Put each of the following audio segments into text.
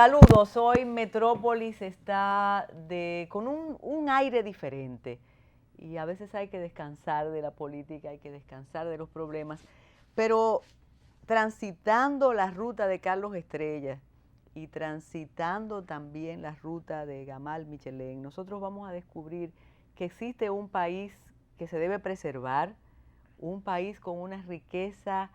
Saludos, hoy Metrópolis está con un aire diferente y a veces hay que descansar de la política, hay que descansar de los problemas, pero transitando la ruta de Carlos Estrella y transitando también la ruta de Gamal Michelén, nosotros vamos a descubrir que existe un país que se debe preservar, un país con una riqueza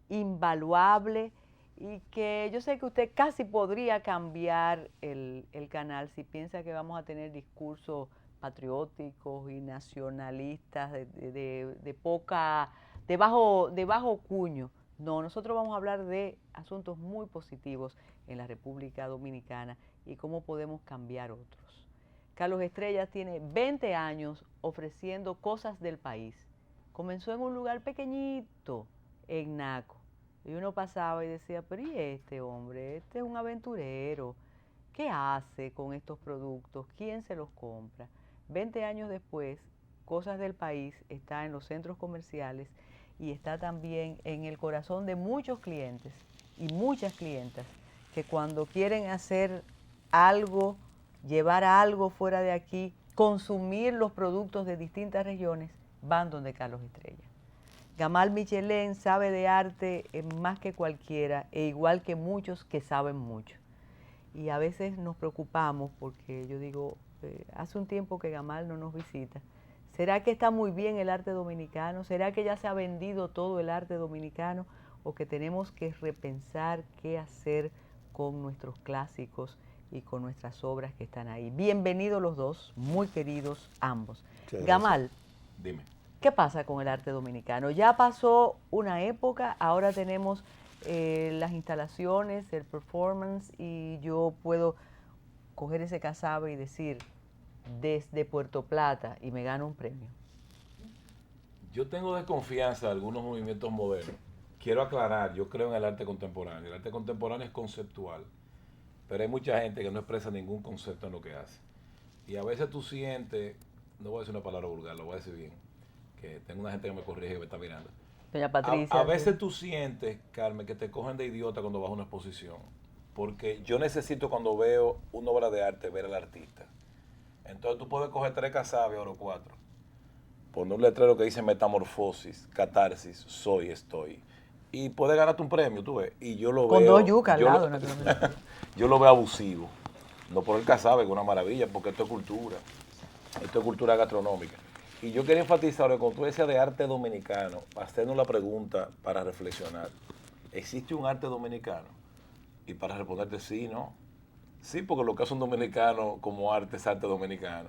invaluable y que yo sé que usted casi podría cambiar el canal si piensa que vamos a tener discursos patrióticos y nacionalistas de bajo cuño. No, nosotros vamos a hablar de asuntos muy positivos en la República Dominicana y cómo podemos cambiar otros. Carlos Estrella tiene 20 años ofreciendo cosas del país. Comenzó en un lugar pequeñito, en Naco. Y uno pasaba y decía, pero ¿y este hombre? Este es un aventurero. ¿Qué hace con estos productos? ¿Quién se los compra? 20 años después, Cosas del País está en los centros comerciales y está también en el corazón de muchos clientes y muchas clientas que cuando quieren hacer algo, llevar algo fuera de aquí, consumir los productos de distintas regiones, van donde Carlos Estrella. Gamal Michelén sabe de arte más que cualquiera e igual que muchos que saben mucho. Y a veces nos preocupamos porque yo digo, hace un tiempo que Gamal no nos visita. ¿Será que está muy bien el arte dominicano? ¿Será que ya se ha vendido todo el arte dominicano? ¿O que tenemos que repensar qué hacer con nuestros clásicos y con nuestras obras que están ahí? Bienvenidos los dos, muy queridos ambos. Gamal, dime. ¿Qué pasa con el arte dominicano? Ya pasó una época, ahora tenemos las instalaciones, el performance y yo puedo coger ese casabe y decir desde Puerto Plata y me gano un premio. Yo tengo desconfianza de algunos movimientos modernos. Quiero aclarar, yo creo en el arte contemporáneo. El arte contemporáneo es conceptual, pero hay mucha gente que no expresa ningún concepto en lo que hace. Y a veces tú sientes, no voy a decir una palabra vulgar, lo voy a decir bien, que tengo una gente que me corrige que me está mirando. Doña Patricia. A veces tú sientes, Carmen, que te cogen de idiota cuando vas a una exposición. Porque yo necesito cuando veo una obra de arte ver al artista. Entonces tú puedes coger 3 casabes o 4. Poner un letrero que dice metamorfosis, catarsis, soy, estoy. Y puedes ganarte un premio, tú ves. Y yo lo Con veo. 2 yucas al lado, ¿no? Yo lo veo abusivo. No por el casabe, que es una maravilla, porque esto es cultura. Esto es cultura gastronómica. Y yo quería enfatizar, que cuando tú decías de arte dominicano, hacernos la pregunta para reflexionar. ¿Existe un arte dominicano? Y para responderte sí, ¿no? Sí, porque lo que hace un dominicano como arte es arte dominicano.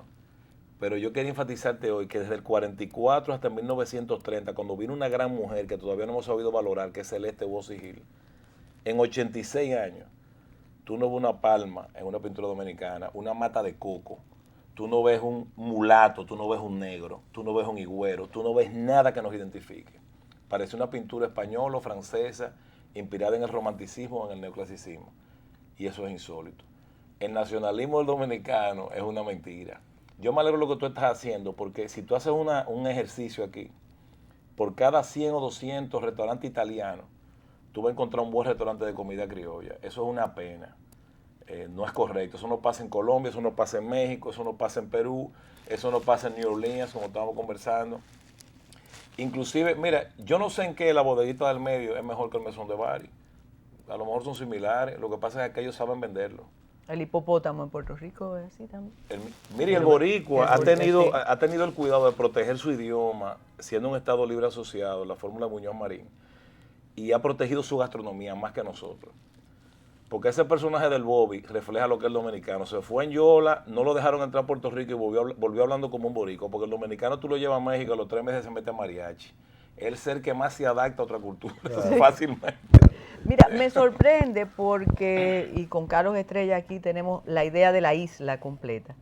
Pero yo quería enfatizarte hoy que desde el 44 hasta 1930, cuando vino una gran mujer que todavía no hemos sabido valorar, que es Celeste Bossi Gil, en 86 años, tú no ves una palma en una pintura dominicana, una mata de coco, tú no ves un mulato, tú no ves un negro, tú no ves un higüero, tú no ves nada que nos identifique. Parece una pintura española o francesa, inspirada en el romanticismo o en el neoclasicismo. Y eso es insólito. El nacionalismo del dominicano es una mentira. Yo me alegro de lo que tú estás haciendo, porque si tú haces un ejercicio aquí, por cada 100 o 200 restaurantes italianos, tú vas a encontrar un buen restaurante de comida criolla. Eso es una pena. No es correcto. Eso no pasa en Colombia, eso no pasa en México, eso no pasa en Perú, eso no pasa en New Orleans, como estábamos conversando. Inclusive, mira, yo no sé en qué la bodeguita del medio es mejor que el mesón de Bari. A lo mejor son similares, lo que pasa es que ellos saben venderlo. El hipopótamo en Puerto Rico es así también. Mire, el boricua ha tenido el cuidado de proteger su idioma, siendo un Estado libre asociado, la fórmula Muñoz Marín, y ha protegido su gastronomía más que nosotros. Porque ese personaje del Bobby refleja lo que es el dominicano. Se fue en Yola, no lo dejaron entrar a Puerto Rico y volvió hablando como un boricua, porque el dominicano tú lo llevas a México, a los 3 meses se mete a mariachi. El ser que más se adapta a otra cultura, fácilmente. Mira, me sorprende porque, y con Carlos Estrella aquí tenemos la idea de la isla completa,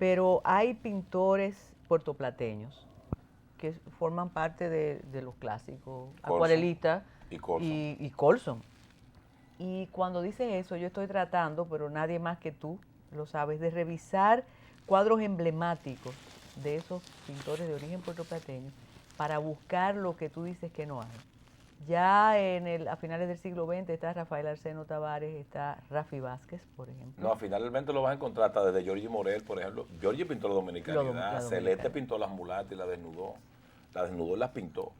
pero hay pintores puertoplateños que forman parte de los clásicos, acuarelistas y Colson. Y cuando dices eso, yo estoy tratando, pero nadie más que tú lo sabes, de revisar cuadros emblemáticos de esos pintores de origen puertoplateño para buscar lo que tú dices que no hay. Ya a finales del siglo XX está Rafael Arseno Tavares, está Rafi Vázquez, por ejemplo. No, finalmente lo vas a encontrar hasta desde Giorgi Morel, por ejemplo. Giorgi pintó la dominicanidad, Celeste pintó las mulatas y la desnudó. La desnudó y las pintó.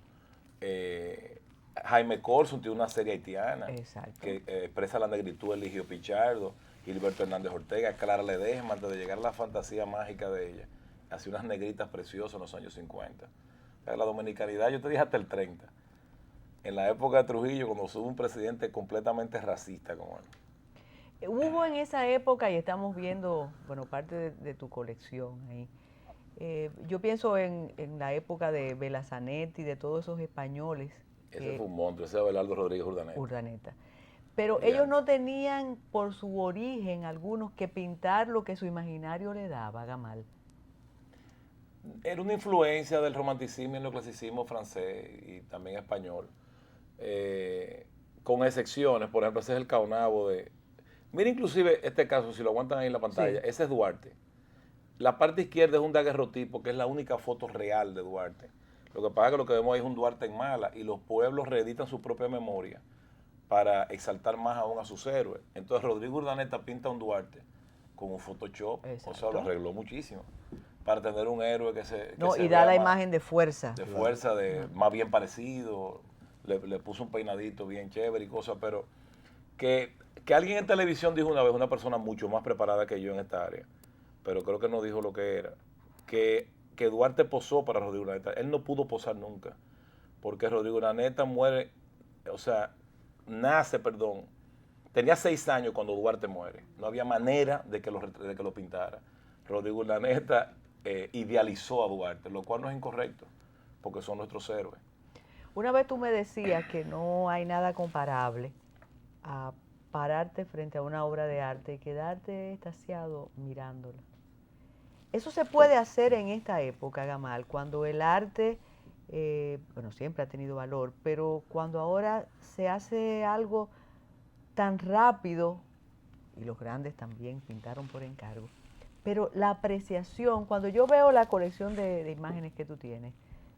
Jaime Corson tiene una serie haitiana. Exacto. Que expresa la negritud de Eligio Pichardo, Gilberto Hernández Ortega, Clara Ledesma, antes de llegar a la fantasía mágica de ella. Hacía unas negritas preciosas en los años 50. O sea, la dominicanidad, yo te dije hasta el 30. En la época de Trujillo, cuando hubo un presidente completamente racista como él. Hubo en esa época, y estamos viendo, bueno, parte de tu colección ahí. Yo pienso en la época de Belazanetti, de todos esos españoles. Ese fue un monstruo, ese es Abelardo Rodríguez Urdaneta. Pero ellos no tenían por su origen algunos que pintar lo que su imaginario le daba, Gamal. Era una influencia del romanticismo y el neoclasicismo francés y también español. Con excepciones, por ejemplo, ese es el Caonabo de... Mira, inclusive este caso, si lo aguantan ahí en la pantalla, sí. Ese es Duarte. La parte izquierda es un daguerrotipo, que es la única foto real de Duarte. Lo que pasa es que lo que vemos ahí es un Duarte en mala y los pueblos reeditan su propia memoria para exaltar más aún a sus héroes. Entonces Rodrigo Urdaneta pinta un Duarte con un Photoshop, exacto. O sea, lo arregló muchísimo para tener un héroe que se... No, y da la imagen de fuerza. De fuerza, de más bien parecido, le puso un peinadito bien chévere y cosas, pero que alguien en televisión dijo una vez, una persona mucho más preparada que yo en esta área, pero creo que no dijo lo que era, que Duarte posó para Rodrigo Urdaneta. Él no pudo posar nunca, porque Rodrigo Urdaneta muere, o sea, tenía 6 años cuando Duarte muere. No había manera de que lo pintara. Rodrigo Urdaneta idealizó a Duarte, lo cual no es incorrecto, porque son nuestros héroes. Una vez tú me decías que no hay nada comparable a pararte frente a una obra de arte y quedarte extasiado mirándola. Eso se puede hacer en esta época, Gamal, cuando el arte, bueno, siempre ha tenido valor, pero cuando ahora se hace algo tan rápido, y los grandes también pintaron por encargo, pero la apreciación, cuando yo veo la colección de imágenes que tú tienes,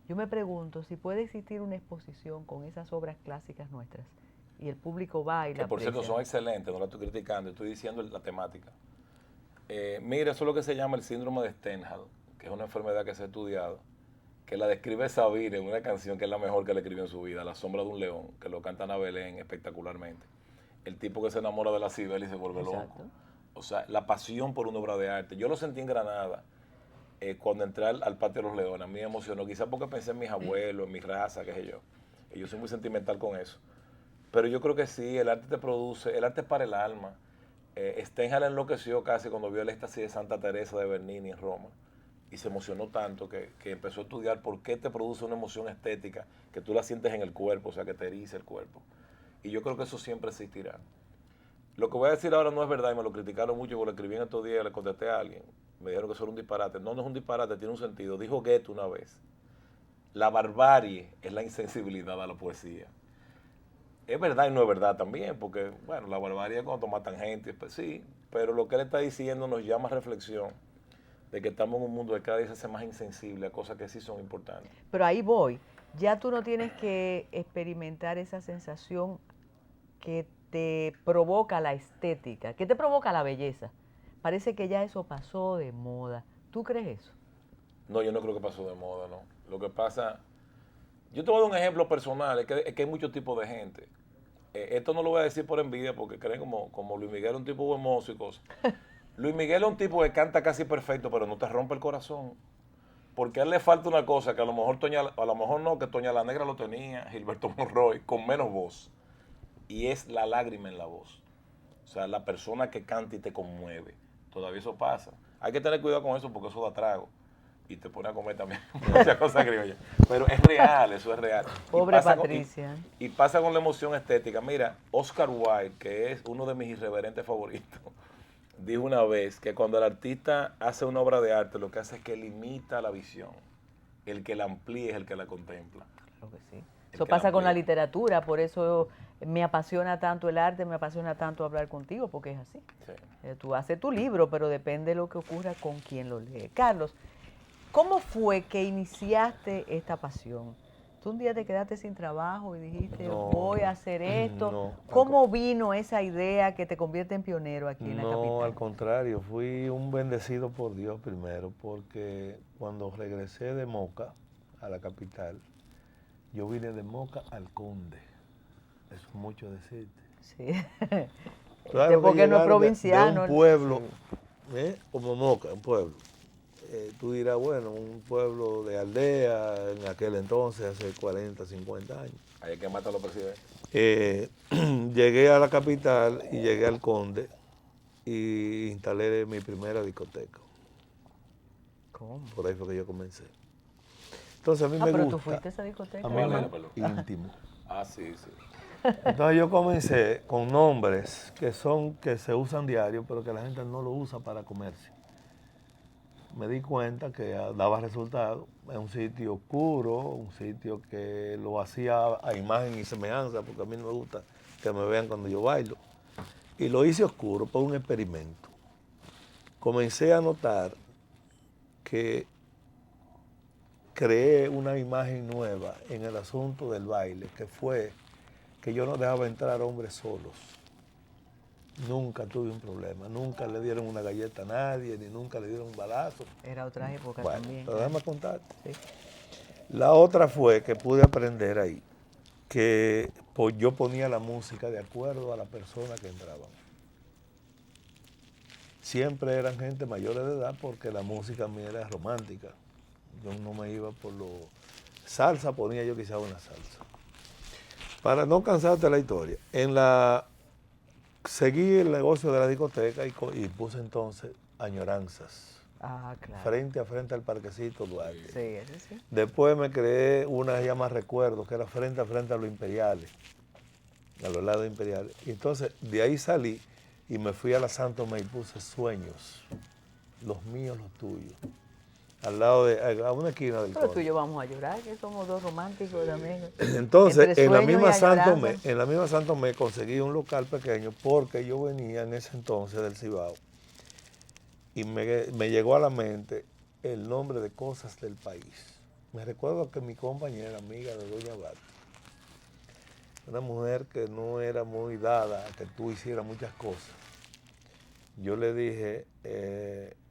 yo me pregunto si puede existir una exposición con esas obras clásicas nuestras y el público va y la aprecia. Que por cierto son excelentes, no la estoy criticando, estoy diciendo la temática. Mira, eso es lo que se llama el síndrome de Stendhal, que es una enfermedad que se ha estudiado, que la describe Sabine en una canción que es la mejor que le escribió en su vida, La sombra de un león, que lo canta Ana Belén espectacularmente. El tipo que se enamora de la Cibel y se vuelve loco. O sea, la pasión por una obra de arte. Yo lo sentí en Granada cuando entré al Patio de los Leones. A mí me emocionó, quizás porque pensé en mis abuelos, en mi raza, qué sé yo. Y yo soy muy sentimental con eso. Pero yo creo que sí, el arte te produce, el arte es para el alma. Stendhal enloqueció casi cuando vio el éxtasis de Santa Teresa de Bernini en Roma. Y se emocionó tanto que empezó a estudiar por qué te produce una emoción estética, que tú la sientes en el cuerpo, o sea, que te eriza el cuerpo. Y yo creo que eso siempre existirá. Lo que voy a decir ahora no es verdad y me lo criticaron mucho porque lo escribí en estos días y le contesté a alguien. Me dijeron que eso era un disparate. No, no es un disparate, tiene un sentido. Dijo Goethe una vez, la barbarie es la insensibilidad a la poesía. Es verdad y no es verdad también, porque, bueno, la barbarie es cuando matan gente, pues sí, pero lo que él está diciendo nos llama a reflexión de que estamos en un mundo que cada vez se hace más insensible a cosas que sí son importantes. Pero ahí voy, ya tú no tienes que experimentar esa sensación que te provoca la estética, que te provoca la belleza. Parece que ya eso pasó de moda. ¿Tú crees eso? No, yo no creo que pasó de moda, no. Lo que pasa... Yo te voy a dar un ejemplo personal, es que hay muchos tipos de gente. Esto no lo voy a decir por envidia, porque creen como Luis Miguel es un tipo hermoso y cosas. Luis Miguel es un tipo que canta casi perfecto, pero no te rompe el corazón. Porque a él le falta una cosa que a lo mejor que Toña la Negra lo tenía, Gilberto Monroy, con menos voz. Y es la lágrima en la voz. O sea, la persona que canta y te conmueve. Todavía eso pasa. Hay que tener cuidado con eso porque eso da trago. Y te pone a comer también muchas cosas criollas. Pero es real, eso es real. Pobre Patricia. Y pasa con la emoción estética. Mira, Oscar Wilde, que es uno de mis irreverentes favoritos, dijo una vez que cuando el artista hace una obra de arte, lo que hace es que limita la visión. El que la amplía es el que la contempla. Claro que sí. Eso pasa con la literatura, por eso me apasiona tanto el arte, me apasiona tanto hablar contigo, porque es así. Sí. Tú haces tu libro, pero depende de lo que ocurra con quien lo lee. Carlos, ¿cómo fue que iniciaste esta pasión? Tú un día te quedaste sin trabajo y dijiste, No, voy a hacer esto. no. ¿Cómo vino esa idea que te convierte en pionero aquí en la capital? No, al contrario, fui un bendecido por Dios primero, porque cuando regresé de Moca a la capital, yo vine de Moca al Conde. Eso es mucho decirte. Sí. Claro, Porque no es de provinciano. un pueblo, como Moca, un pueblo. Tú dirás, bueno, un pueblo de aldea en aquel entonces, hace 40, 50 años. Hay que matar a los presidentes. Llegué a la capital y llegué al Conde y instalé mi primera discoteca. ¿Cómo? Por ahí fue que yo comencé. Entonces a mí me pero gusta. tú fuiste a esa discoteca. A mí íntimo. Ah, sí, sí. Entonces yo comencé con nombres que se usan diario, pero que la gente no lo usa para comercio. Me di cuenta que daba resultado. Es un sitio oscuro, un sitio que lo hacía a imagen y semejanza, porque a mí no me gusta que me vean cuando yo bailo. Y lo hice oscuro por un experimento. Comencé a notar que creé una imagen nueva en el asunto del baile, que fue que yo no dejaba entrar hombres solos. Nunca tuve un problema, nunca le dieron una galleta a nadie, ni nunca le dieron un balazo. Era otra época Bueno, también. pero déjame contarte. Sí. La otra fue que pude aprender ahí, que yo ponía la música de acuerdo a la persona que entraban. Siempre eran gente mayores de edad porque la música mía era romántica. Yo no me iba por lo... Salsa ponía yo quizá una salsa. Para no cansarte la historia, seguí el negocio de la discoteca y puse entonces Añoranzas. Ah, claro. Frente a frente al Parquecito Duarte. Sí, ese sí. Después me creé una que llama Recuerdos, que era frente a frente a los Imperiales, a los lados imperiales. Y entonces de ahí salí y me fui a la Santo Tomé y puse Sueños, los míos, los tuyos, al lado a una esquina del Pero tú y Conde. yo vamos a llorar, que somos dos románticos también. Entonces, Entre en la sueños misma y añoranzas. En la misma Santo Tomé conseguí un local pequeño porque yo venía en ese entonces del Cibao y me llegó a la mente el nombre de Cosas del País. Me recuerdo que mi compañera, amiga de Doña Bati, una mujer que no era muy dada a que tú hicieras muchas cosas. Yo le dije,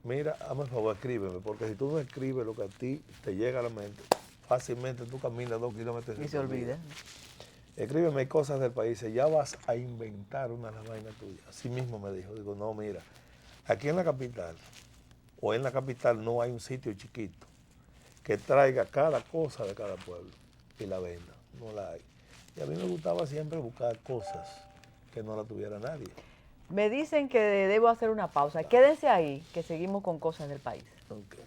mira, hazme el favor, escríbeme, porque si tú no escribes lo que a ti te llega a la mente, fácilmente tú caminas 2 kilómetros Y se olvida. Escríbeme Cosas del País, ya vas a inventar una de las vainas tuyas. Así mismo me dijo, digo, no, mira, aquí en la capital, o en la capital no hay un sitio chiquito que traiga cada cosa de cada pueblo y la venda, no la hay. Y a mí me gustaba siempre buscar cosas que no la tuviera nadie. Me dicen que debo hacer una pausa. Quédense ahí, que seguimos con Cosas del País. Okay.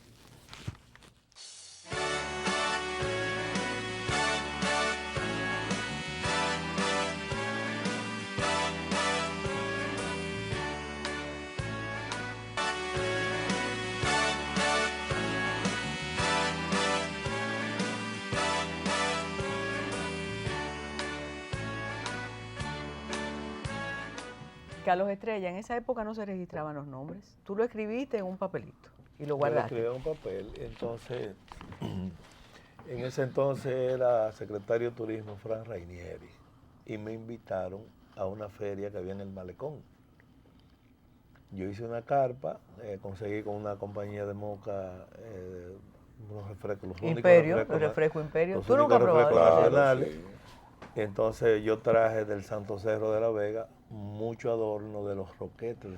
Carlos Estrella, en esa época no se registraban los nombres. Tú lo escribiste en un papelito y lo Yo guardaste. lo escribí en un papel, entonces, en ese entonces era secretario de Turismo Fran Rainieri y me invitaron a una feria que había en el Malecón. Yo hice una carpa, conseguí con una compañía de Moca unos refrescos, los Imperio, únicos el refresco Imperio. los ¿Tú nunca has únicos probado refrescos eso? nacionales. sí. Entonces yo traje del Santo Cerro de la Vega mucho adorno de los roquetes de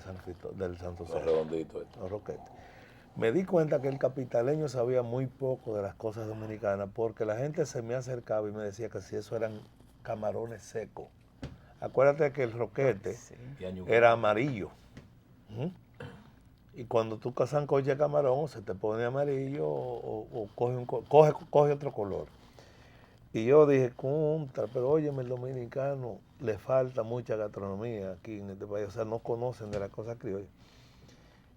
del Santo Los Cerro. redonditos. Los roquetes. Me di cuenta que el capitaleño sabía muy poco de las cosas dominicanas porque la gente se me acercaba y me decía que si eso eran camarones secos. Acuérdate que el roquete Sí. era amarillo. ¿Mm? Y cuando tú sancochas camarón se te pone amarillo o coge otro color. Y yo dije, contra, pero óyeme, el dominicano le falta mucha gastronomía aquí en este país, o sea, no conocen de las cosas criollas.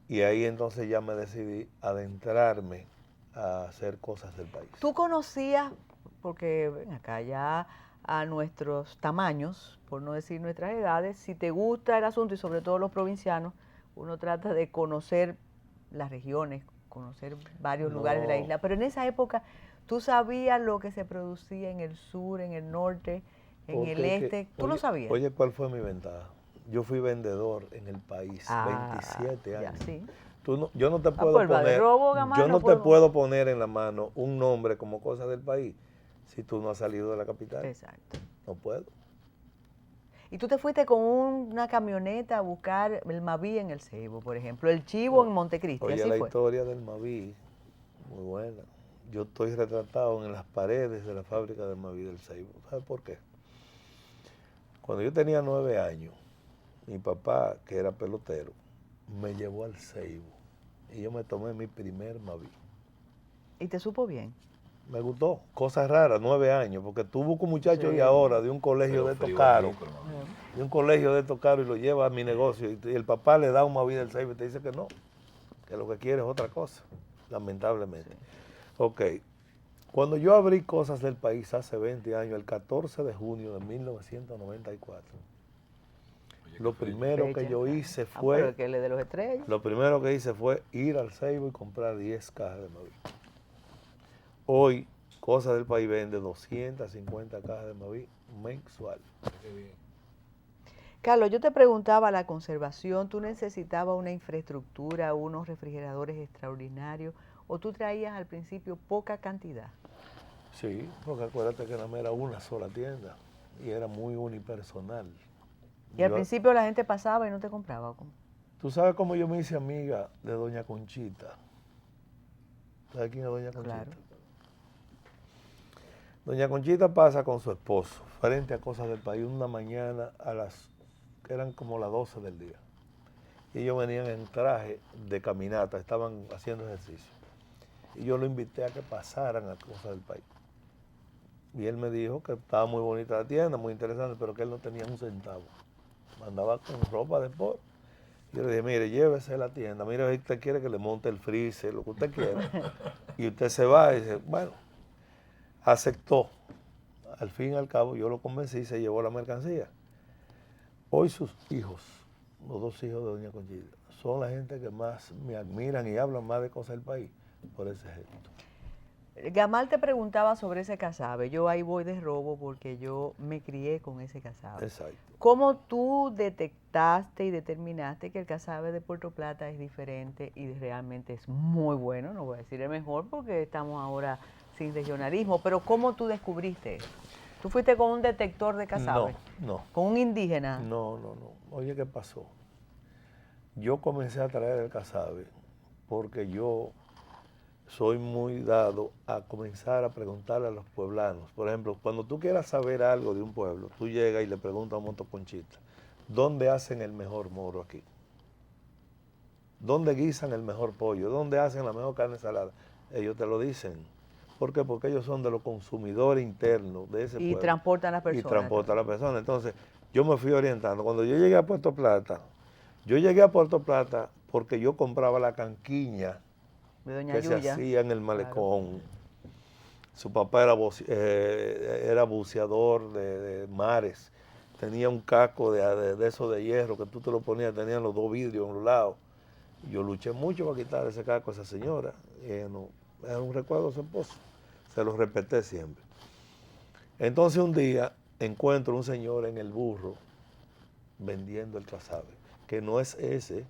Y ahí entonces ya me decidí adentrarme a hacer cosas del país. ¿Tú conocías, porque ven acá ya a nuestros tamaños, por no decir nuestras edades, si te gusta el asunto y sobre todo los provincianos, uno trata de conocer las regiones, conocer varios lugares de la isla, pero en esa época ¿Tú sabías lo que se producía en el sur, en el norte, en el este? ¿Tú lo sabías? Oye, ¿cuál fue mi ventaja? Yo fui vendedor en el país 27 ya, años. sí. Yo no te puedo Pues va de poner, robo, Gamal, yo no no te puedo. puedo poner en la mano un nombre como cosa del país si tú no has salido de la capital. Exacto. No puedo. Y tú te fuiste con una camioneta a buscar el Maví en el Ceibo, por ejemplo, el Chivo en Montecristi, Oye, así la fue. historia del Maví, muy buena. Yo estoy retratado en las paredes de la fábrica del Maví del Ceibo. ¿Sabes por qué? Cuando yo tenía 9 años, mi papá, que era pelotero, me llevó al Ceibo y yo me tomé mi primer Maví. ¿Y te supo bien? Me gustó, cosas raras, 9 años, porque tú buscas un muchacho Sí. y ahora de un colegio de estos caros, de un colegio de estos caros y lo lleva a mi negocio y el papá le da un Maví del Ceibo y te dice que no, que lo que quiere es otra cosa, lamentablemente. Sí. Ok, cuando yo abrí Cosas del País hace 20 años, el 14 de junio de 1994, lo primero que yo hice fue, pero que le de los estrellas. lo primero que hice fue ir al Ceibo y comprar 10 cajas de Maví. Hoy, Cosas del País vende 250 cajas de Maví mensual. Carlos, yo te preguntaba la conservación, ¿tú necesitabas una infraestructura, unos refrigeradores extraordinarios o tú traías al principio poca cantidad? Sí, porque acuérdate que nada más era una sola tienda y era muy unipersonal. Y al principio la gente pasaba y no te compraba. ¿Cómo? ¿Tú sabes cómo yo me hice amiga de doña Conchita? ¿Sabes quién es doña Conchita? Claro. Doña Conchita pasa con su esposo frente a Cosas del País una mañana que eran como las 12 del día. Y ellos venían en traje de caminata, estaban haciendo ejercicio. Y yo lo invité a que pasaran a Cosas del País. Y él me dijo que estaba muy bonita la tienda, muy interesante, pero que él no tenía un centavo. Andaba con ropa de sport. Yo le dije, mire, llévese a la tienda, mire, si usted quiere que le monte el freezer, lo que usted quiera. Y usted se va y dice, bueno, aceptó. Al fin y al cabo yo lo convencí y se llevó la mercancía. Hoy sus hijos, los 2 hijos de doña Conchita, son la gente que más me admiran y hablan más de Cosas del País por ese gesto. Gamal te preguntaba sobre ese casabe. Yo ahí voy de robo porque yo me crié con ese casabe. Exacto. ¿Cómo tú detectaste y determinaste que el casabe de Puerto Plata es diferente y realmente es muy bueno? No voy a decir el mejor porque estamos ahora sin regionalismo, pero ¿cómo tú descubriste eso? ¿Tú fuiste con un detector de casabe? No. ¿Con un indígena? No. Oye, ¿qué pasó? Yo comencé a traer el casabe porque yo soy muy dado a comenzar a preguntarle a los pueblanos. Por ejemplo, cuando tú quieras saber algo de un pueblo, tú llegas y le preguntas a un motoconchita, ¿dónde hacen el mejor moro aquí? ¿Dónde guisan el mejor pollo? ¿Dónde hacen la mejor carne salada? Ellos te lo dicen. ¿Por qué? Porque ellos son de los consumidores internos de ese pueblo. Y transportan a las personas. Y transportan a las personas. Entonces, yo me fui orientando. Cuando yo llegué a Puerto Plata, porque yo compraba la canquiña de Doña que Yuya. se hacía en el malecón. Claro. Su papá era buceador de mares. Tenía un casco de eso de hierro que tú te lo ponías, tenían los 2 vidrios en los lados. Yo luché mucho para quitar ese casco a esa señora. No, era un recuerdo de su esposo. Se lo respeté siempre. Entonces un día encuentro un señor en el burro vendiendo el casabe, que no es ese.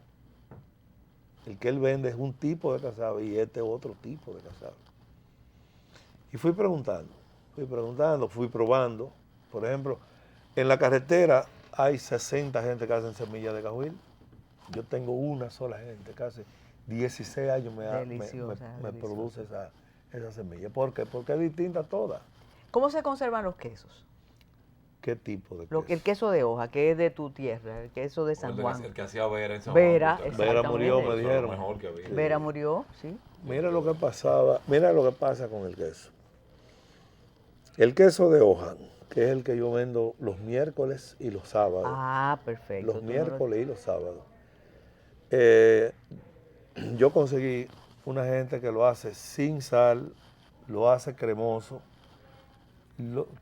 El que él vende es un tipo de casabe y este otro tipo de casabe. Y fui preguntando, fui probando. Por ejemplo, en la carretera hay 60 gente que hacen semillas de cajuil. Yo tengo una sola gente que hace 16 años me produce esa semilla. ¿Por qué? Porque es distinta a todas. ¿Cómo se conservan los quesos? ¿Qué tipo de queso? El queso de hoja, que es de tu tierra, el queso de San Juan. El que hacía Vera en San Vera, Juan. Vera murió, me dijeron. Mejor que había. Vera murió, sí. Mira lo que pasaba, mira lo que pasa con el queso. El queso de hoja, que es el que yo vendo los miércoles y los sábados. Ah, perfecto. Los miércoles y los sábados. Yo conseguí una gente que lo hace sin sal, lo hace cremoso.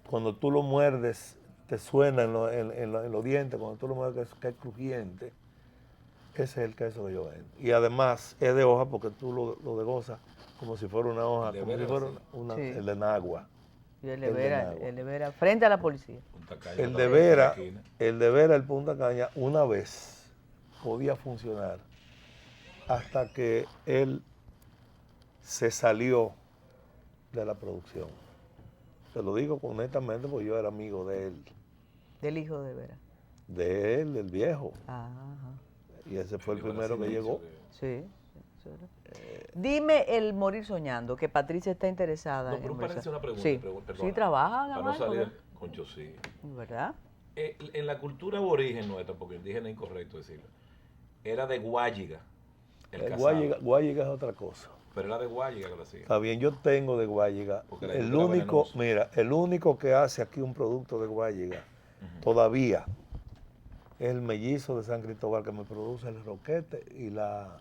Cuando tú lo muerdes, te suena en los dientes, cuando tú lo muerdes que es crujiente. Ese es el queso que yo vendo. Y además es de hoja porque tú lo degozas como si fuera una hoja, De como si Vera, fuera sí. Sí. el de Nagua. Y el El de Nagua. de Vera, frente a la policía. Punta Cana, El estaba de en la Vera, esquina. el Punta Caña, una vez podía funcionar hasta que él se salió de la producción. Te lo digo honestamente porque yo era amigo Del hijo de Vera. del viejo. Ajá. Y ese fue el Digo, primero que inicio llegó. Sí. Eso era. Dime el morir soñando, que Patricia está interesada No, en pero un conversar. paréntesis, una pregunta. Sí, Perdona. sí trabajan, Para no Amal, salir, concho, sí. ¿verdad? En la cultura aborigen nuestra, porque indígena es incorrecto decirlo, era de Guayiga, el casado. Guayiga es otra cosa. Pero era de Guayiga que lo hacía. Está bien, yo tengo de Guayiga. Porque la El yuca era único, venenosa. mira, el único que hace aquí un producto de Guayiga, todavía, es el mellizo de San Cristóbal que me produce el roquete y la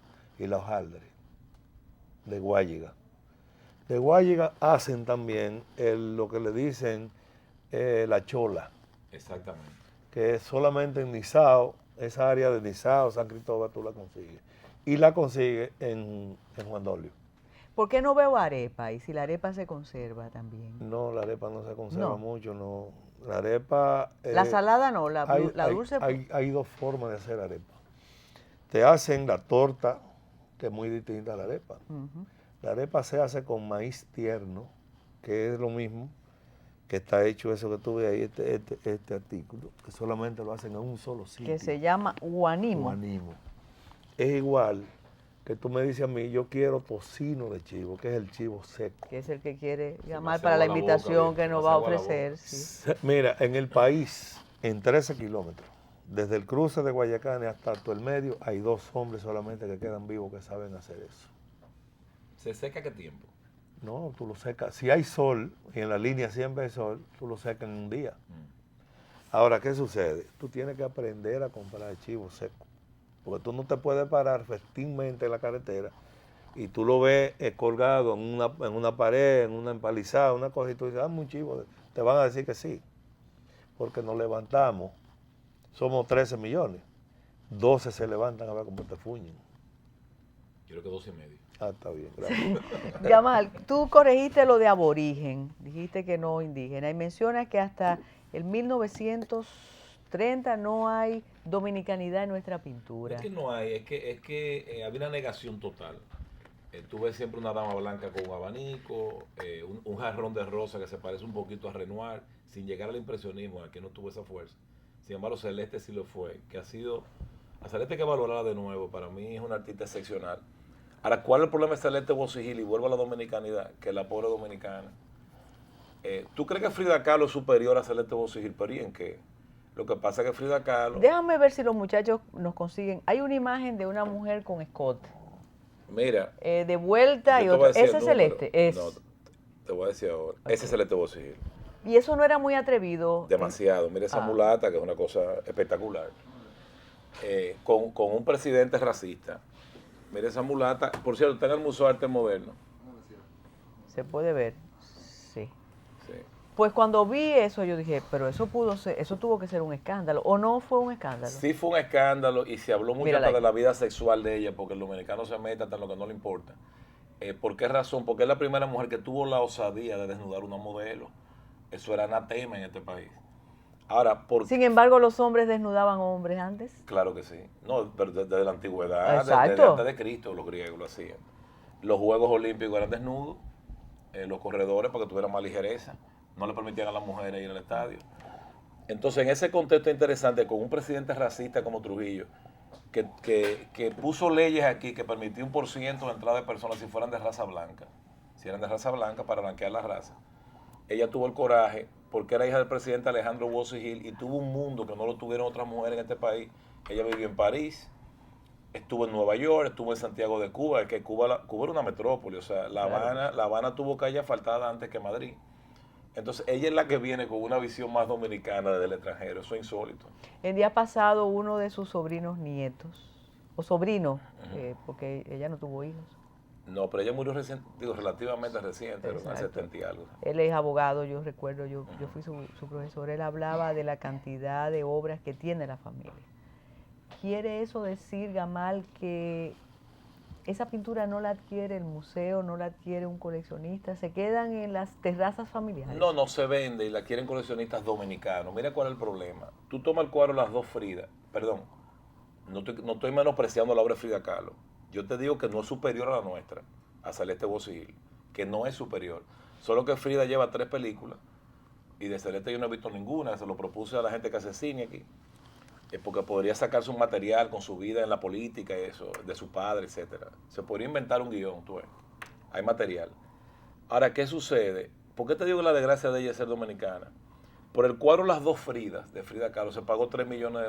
hojaldre de Guayiga. De Guayiga hacen también lo que le dicen la chola, Exactamente. que es solamente en Nizao, esa área de Nizao, San Cristóbal, tú la consigues. Y la consigues en Juan Dolio. ¿Por qué no veo arepa? Y si la arepa se conserva también. No, la arepa no se conserva No. mucho, no. La arepa... La salada no, la dulce. Hay dos formas de hacer arepa. Te hacen la torta, que es muy distinta a la arepa. Ujú. La arepa se hace con maíz tierno, que es lo mismo que está hecho eso que tú ves ahí, este artículo, que solamente lo hacen en un solo sitio. Que se llama guanimo. Guanimo. Es igual que tú me dices a mí, yo quiero tocino de chivo, que es el chivo seco. Que es el que quiere me llamar hace para la agua la invitación boca, que bien, nos se va me a hace agua la ofrecer. boca. Sí. Mira, en el país, en 13 kilómetros, desde el cruce de Guayacán hasta todo el medio, hay 2 hombres solamente que quedan vivos que saben hacer eso. ¿Se seca qué tiempo? No, tú lo secas. Si hay sol, y en la línea siempre hay sol, tú lo secas en un día. Ahora, ¿qué sucede? Tú tienes que aprender a comprar chivo seco. Porque tú no te puedes parar festinmente en la carretera y tú lo ves colgado en una pared, en una empalizada, una cosa, y tú dices, dame un chivo. Te van a decir que sí. Porque nos levantamos, somos 13 millones. 12 se levantan a ver cómo te fuñen. Yo creo que 12,5. Ah, está bien, gracias. Yamal, tú corregiste lo de aborigen, dijiste que no indígena, y mencionas que hasta el 1930 no hay dominicanidad en nuestra pintura. Es que no hay, es que había una negación total. Tú ves siempre una dama blanca con un abanico, un jarrón de rosa que se parece un poquito a Renoir, sin llegar al impresionismo, aquí no tuvo esa fuerza. Sin embargo, Celeste sí lo fue, que ha sido, a Celeste hay que valorarla de nuevo, para mí es una artista excepcional. Ahora, ¿cuál es el problema de Celeste Bocigil? Y vuelvo a la dominicanidad, que es la pobre dominicana. ¿Tú crees que Frida Kahlo es superior a Celeste Bocigil? ¿Pero y en qué? Lo que pasa es que Frida Kahlo... Déjame ver si los muchachos nos consiguen. Hay una imagen de una mujer con escote. Mira, De vuelta y yo te voy a otra. decir Ese el es número. Celeste. Es. No, te voy a decir ahora. Ese es Celeste Bocigil. Y eso no era muy atrevido. Demasiado. Mira esa mulata, que es una cosa espectacular. Con un presidente racista. Mira esa mulata. Por cierto, está en el Museo de Arte Moderno. Se puede ver. Sí. Sí. Pues cuando vi eso yo dije, pero eso tuvo que ser un escándalo. ¿O no fue un escándalo? Sí fue un escándalo y se habló mucho Mírala hasta de ahí. la vida sexual de ella, porque el dominicano se mete hasta en lo que no le importa. ¿Por qué razón? Porque es la primera mujer que tuvo la osadía de desnudar una modelo. Eso era anatema en este país. Ahora, Sin embargo, los hombres desnudaban hombres antes. Claro que sí. No, pero desde la antigüedad, desde Exacto. antes de Cristo, los griegos lo hacían. Los Juegos Olímpicos eran desnudos, los corredores para que tuvieran más ligereza. No le permitían a las mujeres ir al estadio. Entonces, en ese contexto interesante, con un presidente racista como Trujillo, que puso leyes aquí que permitía 1% de entrada de personas si fueran de raza blanca, si eran de raza blanca para blanquear la raza. Ella tuvo el coraje, porque era hija del presidente Alejandro Bocigil y tuvo un mundo que no lo tuvieron otras mujeres en este país. Ella vivió en París, estuvo en Nueva York, estuvo en Santiago de Cuba, que Cuba era una metrópoli, o sea, La Habana tuvo calle asfaltada antes que Madrid. Entonces, ella es la que viene con una visión más dominicana desde el extranjero, eso es insólito. El día pasado uno de sus sobrinos nietos, o sobrino, porque ella no tuvo hijos. No, pero ella murió relativamente reciente, pero en el 70 y algo. Él es abogado, yo recuerdo, yo fui su profesor, él hablaba de la cantidad de obras que tiene la familia. ¿Quiere eso decir, Gamal, que esa pintura no la adquiere el museo, no la adquiere un coleccionista, se quedan en las terrazas familiares. No, no se vende y la quieren coleccionistas dominicanos. Mira cuál es el problema. Tú tomas el cuadro Las Dos Fridas, perdón, no estoy menospreciando la obra de Frida Kahlo. Yo te digo que no es superior a la nuestra, a Celeste Bocil, que no es superior. Solo que Frida lleva 3 películas y de Celeste yo no he visto ninguna. Se lo propuse a la gente que hace cine aquí, porque podría sacarse un material con su vida en la política y eso, de su padre, etcétera. Se podría inventar un guión, tú ves. Hay material. Ahora, ¿qué sucede? ¿Por qué te digo que la desgracia de ella es ser dominicana? Por el cuadro Las Dos Fridas de Frida Kahlo se pagó $3 millones.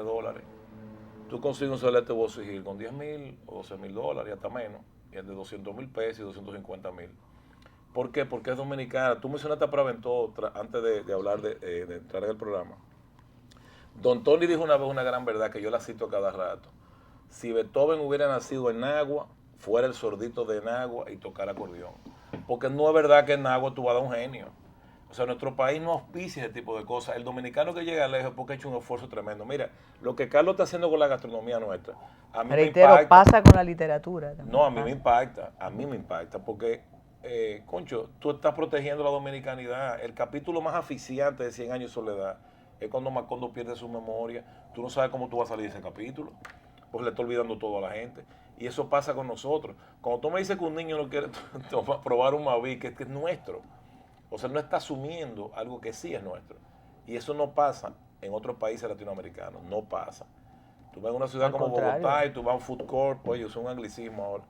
Tú consigues un Celeste Bocil con $10,000 o $12,000 y hasta menos, y el de $200,000 y $250,000. ¿Por qué? Porque es dominicana. Tú mencionaste a Praventó antes de hablar de entrar en el programa. Don Tony dijo una vez una gran verdad que yo la cito a cada rato. Si Beethoven hubiera nacido en Nagua, fuera el sordito de Nagua y tocara acordeón. Porque no es verdad que en Nagua tú vas a dar un genio. O sea, nuestro país no auspicia ese tipo de cosas. El dominicano que llega lejos es porque ha hecho un esfuerzo tremendo. Mira, lo que Carlos está haciendo con la gastronomía nuestra, a mí Reitero, me impacta. pasa con la literatura también. No, a mí me impacta, porque, concho, tú estás protegiendo la dominicanidad. El capítulo más asfixiante de 100 años de soledad es cuando Macondo pierde su memoria. Tú no sabes cómo tú vas a salir de ese capítulo, porque le está olvidando todo a la gente. Y eso pasa con nosotros. Cuando tú me dices que un niño no quiere probar un Maví, que es nuestro, o sea, no está asumiendo algo que sí es nuestro. Y eso no pasa en otros países latinoamericanos, no pasa. Tú vas a una ciudad como Bogotá y tú vas a un food court, pues yo soy un anglicismo ahora,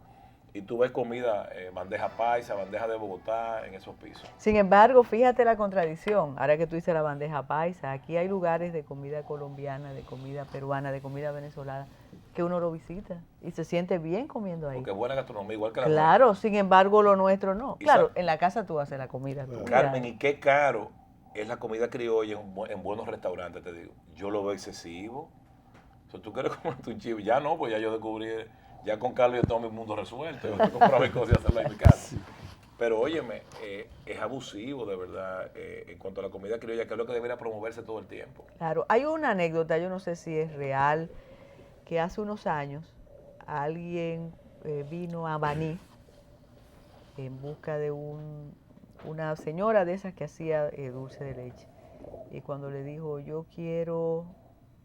y tú ves comida, bandeja paisa, bandeja de Bogotá, en esos pisos. Sin embargo, fíjate la contradicción. Ahora que tú dices la bandeja paisa, aquí hay lugares de comida colombiana, de comida peruana, de comida venezolana, que uno lo visita y se siente bien comiendo ahí. Porque es buena gastronomía, igual que la Claro, nuestra. sin embargo, lo nuestro no. Y Claro, en la casa tú haces la comida tuya. Carmen, y qué caro es la comida criolla en buenos restaurantes, te digo. Yo lo veo excesivo. O sea, tú quieres comerte un chivo. Ya no, pues ya yo descubrí, ya con Carlos yo tengo mi mundo resuelto. Yo compraba mis cosas y hacerlas en mi casa. Pero óyeme, es abusivo de verdad en cuanto a la comida criolla, que es lo que debería promoverse todo el tiempo. Claro, hay una anécdota, yo no sé si es real, que hace unos años alguien vino a Baní en busca de una señora de esas que hacía dulce de leche. Y cuando le dijo, yo quiero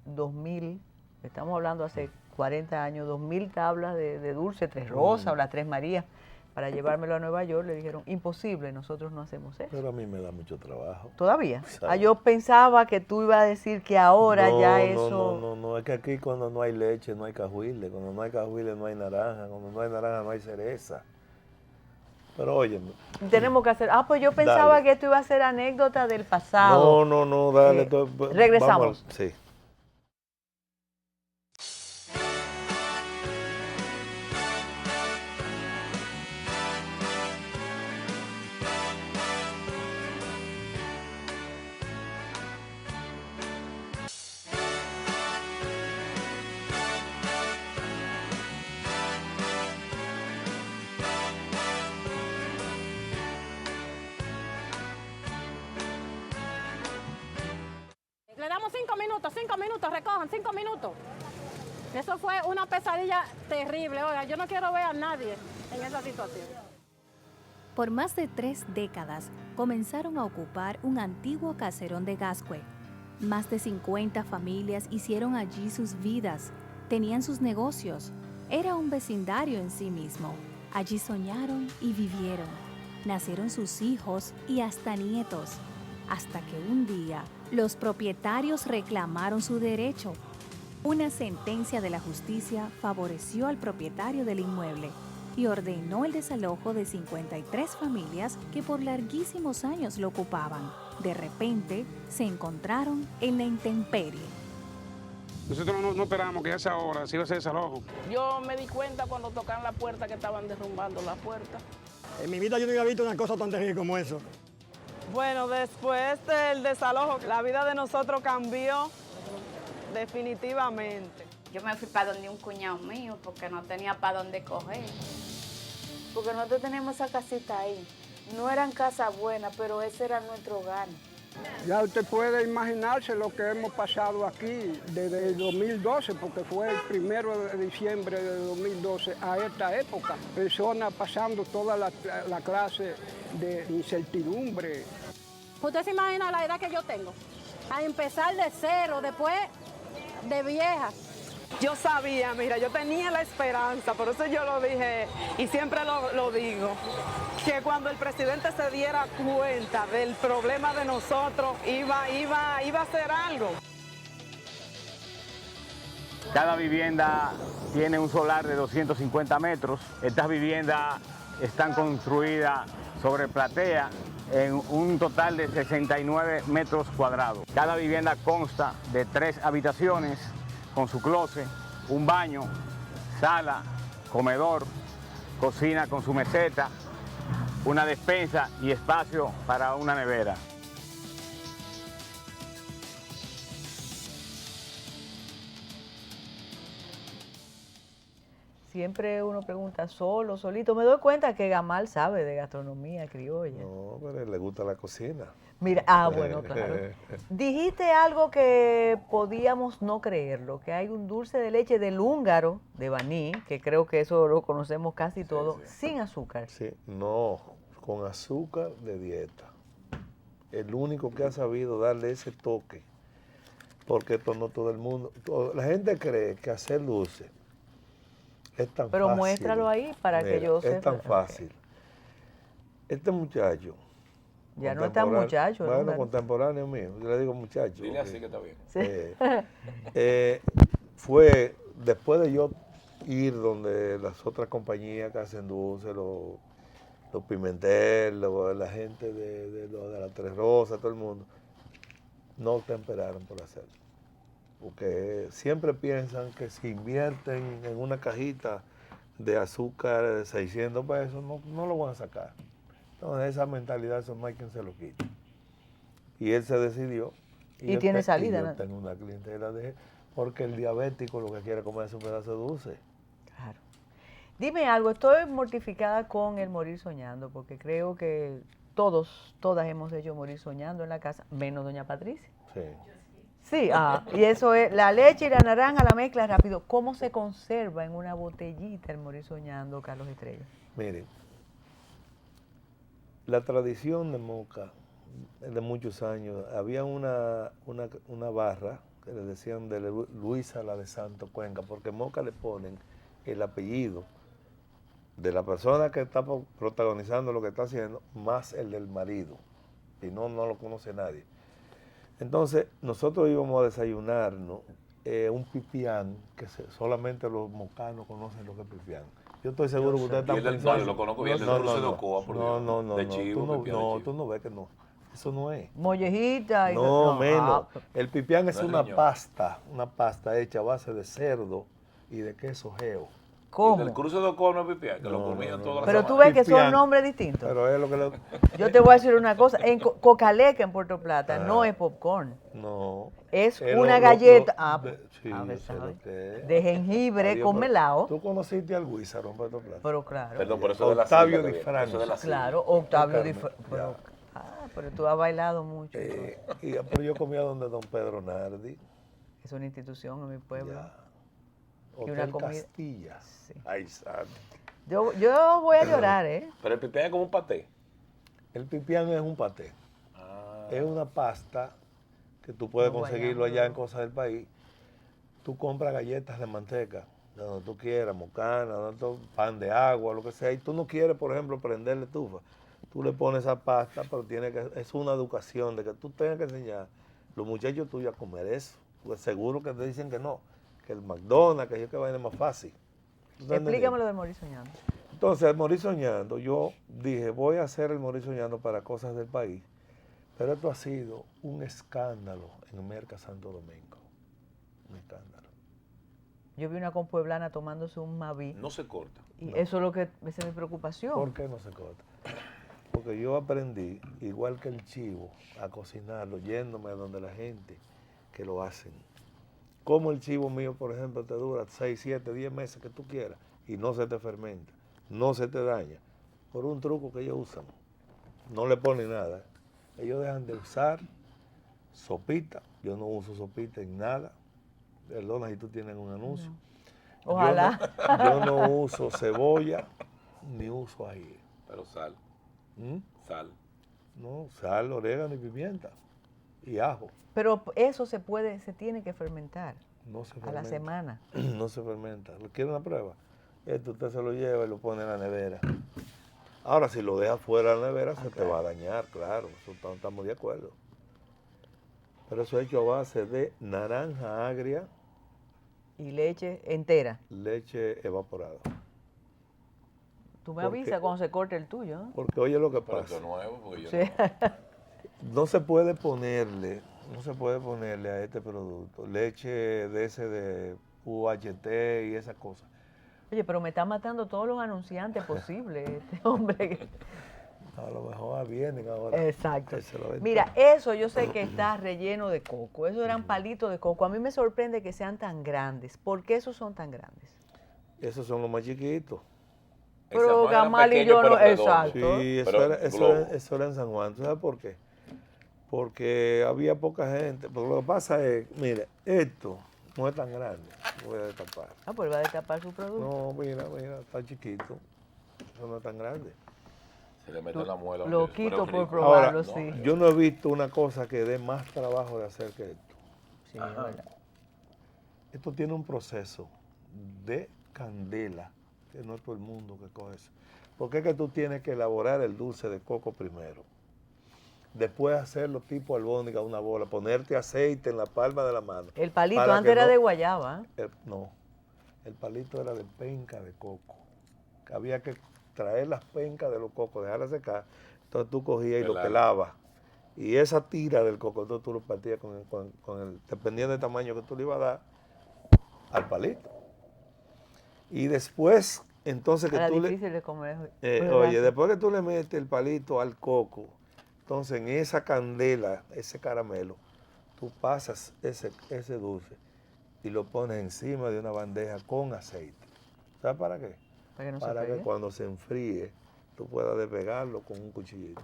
2,000, estamos hablando hace 40 años, 2,000 tablas de dulce, 3 Rosas o las 3 Marías, para llevármelo a Nueva York, le dijeron, imposible, nosotros no hacemos eso. Pero a mí me da mucho trabajo. ¿Todavía? ¿Sabes? Yo pensaba que tú ibas a decir que ahora ya eso... No, es que aquí cuando no hay leche no hay cajuile, cuando no hay cajuile no hay naranja, cuando no hay naranja no hay cereza. Pero óyeme. Tenemos que hacer... pues yo pensaba que esto iba a ser anécdota del pasado. No, dale. Regresamos. Sí. Le damos 5 minutos, recojan 5 minutos. Eso fue una pesadilla terrible. Oiga, yo no quiero ver a nadie en esa situación. Por más de 3 décadas, comenzaron a ocupar un antiguo caserón de Gascue. Más de 50 familias hicieron allí sus vidas, tenían sus negocios. Era un vecindario en sí mismo. Allí soñaron y vivieron. Nacieron sus hijos y hasta nietos. Hasta que un día, los propietarios reclamaron su derecho. Una sentencia de la justicia favoreció al propietario del inmueble y ordenó el desalojo de 53 familias que por larguísimos años lo ocupaban. De repente, se encontraron en la intemperie. Nosotros no esperábamos que a esa hora se iba a hacer desalojo. Yo me di cuenta cuando tocaron la puerta que estaban derrumbando la puerta. En mi vida yo no había visto una cosa tan terrible como eso. Bueno, después del desalojo, la vida de nosotros cambió definitivamente. Yo me fui para donde un cuñado mío porque no tenía para dónde coger. Porque nosotros tenemos esa casita ahí. No eran casas buenas, pero ese era nuestro hogar. Ya usted puede imaginarse lo que hemos pasado aquí desde el 2012, porque fue el 1 de diciembre de 2012 a esta época. Personas pasando toda la clase de incertidumbre. Usted se imagina la edad que yo tengo, a empezar de cero, después de vieja. Yo sabía, mira, yo tenía la esperanza, por eso yo lo dije y siempre lo digo, que cuando el presidente se diera cuenta del problema de nosotros, iba a hacer algo. Cada vivienda tiene un solar de 250 metros. Estas viviendas están construidas sobre platea en un total de 69 metros cuadrados. Cada vivienda consta de 3 habitaciones con su closet, un baño, sala, comedor, cocina con su meseta, una despensa y espacio para una nevera. Siempre uno pregunta, solo, solito. Me doy cuenta que Gamal sabe de gastronomía criolla. No, pero le gusta la cocina. Mira, bueno, claro. Dijiste algo que podíamos no creerlo, que hay un dulce de leche del húngaro, de Baní, que creo que eso lo conocemos casi todos, sin azúcar. Sí, no, con azúcar de dieta. El único que ha sabido darle ese toque, porque esto no todo el mundo, la gente cree que hacer dulce es tan fácil. Pero muéstralo ahí para que yo sepa. Es tan fácil. Este muchacho, ya no es tan muchacho. Bueno, ¿no? Contemporáneo mío, yo le digo muchacho. Dile así que está bien. Fue después de yo ir donde las otras compañías que hacen dulce, los Pimentel, la gente de la Tres Rosas, todo el mundo, no temperaron por hacerlo. Porque siempre piensan que si invierten en una cajita de azúcar de 600 pesos, no lo van a sacar. Entonces esa mentalidad, eso no hay quien se lo quite. Y él se decidió. Y tiene salida, ¿no? Yo tengo una clientela porque el diabético lo que quiere comer es un pedazo de dulce. Claro. Dime algo, estoy mortificada con el morir soñando, porque creo que todas hemos hecho morir soñando en la casa, menos doña Patricia. Sí. Sí, y eso es la leche y la naranja, la mezcla rápido. ¿Cómo se conserva en una botellita el morir soñando, Carlos Estrella? Miren, la tradición de Moca de muchos años, había una barra que le decían de Luisa la de Santo Cuenca, porque Moca le ponen el apellido de la persona que está protagonizando lo que está haciendo, más el del marido, y no lo conoce nadie. Entonces, nosotros íbamos a desayunarnos un pipián, que solamente los mocanos conocen lo que es pipián. Yo estoy seguro que ustedes están pensando... Yo lo conozco bien, el dulce de Ocoa, por Dios. No, de chivo, tú no ves que no. Eso no es. Mollejita. No, menos. El pipián es una pasta hecha a base de cerdo y de queso geo. ¿Cómo? El cruce de Ocoa no es pipián, que lo comían todas las Pero tú ves que son nombres distintos. Pero es lo que Yo te voy a decir una cosa, en Cocaleca, en Puerto Plata, no es popcorn. No. Es una galleta de jengibre con melado. ¿Tú conociste al Guízaro en Puerto Plata? Pero claro. Perdón, por eso Octavio Di Franco. Claro, Octavio Di Franco. Pero tú has bailado mucho. Pero yo comía donde don Pedro Nardi. Es una institución en mi pueblo. Hotel Castilla. Sí. Ay, santo. Yo voy a llorar, ¿eh? Pero el pipián es como un paté. El pipián es un paté. Es una pasta que tú puedes conseguirlo allá en cosas del país. Tú compras galletas de manteca, de donde tú quieras, mocana, pan de agua, lo que sea. Y tú no quieres, por ejemplo, prenderle estufa. Tú le pones esa pasta, pero es una educación de que tú tengas que enseñar a los muchachos tuyos a comer eso. Pues seguro que te dicen que no. Que el McDonald's, que yo que vaina más fácil. Explícame lo del morir soñando. Entonces, el morir soñando, yo dije, voy a hacer el morir soñando para cosas del país, pero esto ha sido un escándalo en Merca Santo Domingo. Un escándalo. Yo vi una compueblana tomándose un Maví. No se corta. Y eso es lo que esa es mi preocupación. ¿Por qué no se corta? Porque yo aprendí, igual que el chivo, a cocinarlo, yéndome a donde la gente que lo hacen. Como el chivo mío, por ejemplo, te dura 6, 7, 10 meses que tú quieras y no se te fermenta, no se te daña, por un truco que ellos usan. No le ponen nada. Ellos dejan de usar Sopita, yo no uso sopita en nada. Perdona si tú tienes un anuncio. No. Ojalá. Yo no uso cebolla ni uso ají. Pero sal. ¿Mm? Sal. No, sal, orégano y pimienta. Y ajo. Pero eso se tiene que fermentar. No se fermenta. A la semana. No se fermenta. ¿Quiere una prueba? Esto usted se lo lleva y lo pone en la nevera. Ahora, si lo deja fuera de la nevera, se te va a dañar, claro. Eso estamos de acuerdo. Pero eso es hecho a base de naranja agria. Y leche entera. Leche evaporada. Tú me avisas cuando se corte el tuyo, ¿no? Porque oye lo que Pero pasa. esto es nuevo, porque yo Sí. No se puede ponerle a este producto leche de ese de UHT y esas cosas. Oye, pero me está matando todos los anunciantes posibles, este hombre. A lo mejor vienen ahora. Exacto. Que se lo den Mira, todo. eso yo sé que está relleno de coco. Esos eran palitos de coco. A mí me sorprende que sean tan grandes. ¿Por qué esos son tan grandes? Esos son los más chiquitos. Pero Gamal y yo no, exacto. Sí, eso era en San Juan. ¿Tú sabes por qué? Porque había poca gente. Pero lo que pasa es, mire, esto no es tan grande. Lo voy a destapar. Ah, pues va a destapar su producto. No, mira, está chiquito. Eso no es tan grande. Se le mete la muela. Lo quito por probarlo, ahora, sí. Yo no he visto una cosa que dé más trabajo de hacer que esto. Sí, es verdad. Esto tiene un proceso de candela, que no es todo el mundo que coge eso. Porque es que tú tienes que elaborar el dulce de coco primero. Después hacerlo tipo albóndiga, una bola, ponerte aceite en la palma de la mano. El palito antes era de guayaba. No, el palito era de penca de coco. Que había que traer las pencas de los cocos, dejarlas secar. Entonces tú cogías y lo pelabas. Y esa tira del coco, entonces tú lo partías con el, dependiendo del tamaño que tú le ibas a dar al palito. Y después, entonces que Era tú difícil de comer. oye, después que tú le metes el palito al coco, entonces en esa candela, ese caramelo, tú pasas ese dulce y lo pones encima de una bandeja con aceite. ¿Sabes para qué? Para que cuando se enfríe, tú puedas despegarlo con un cuchillito.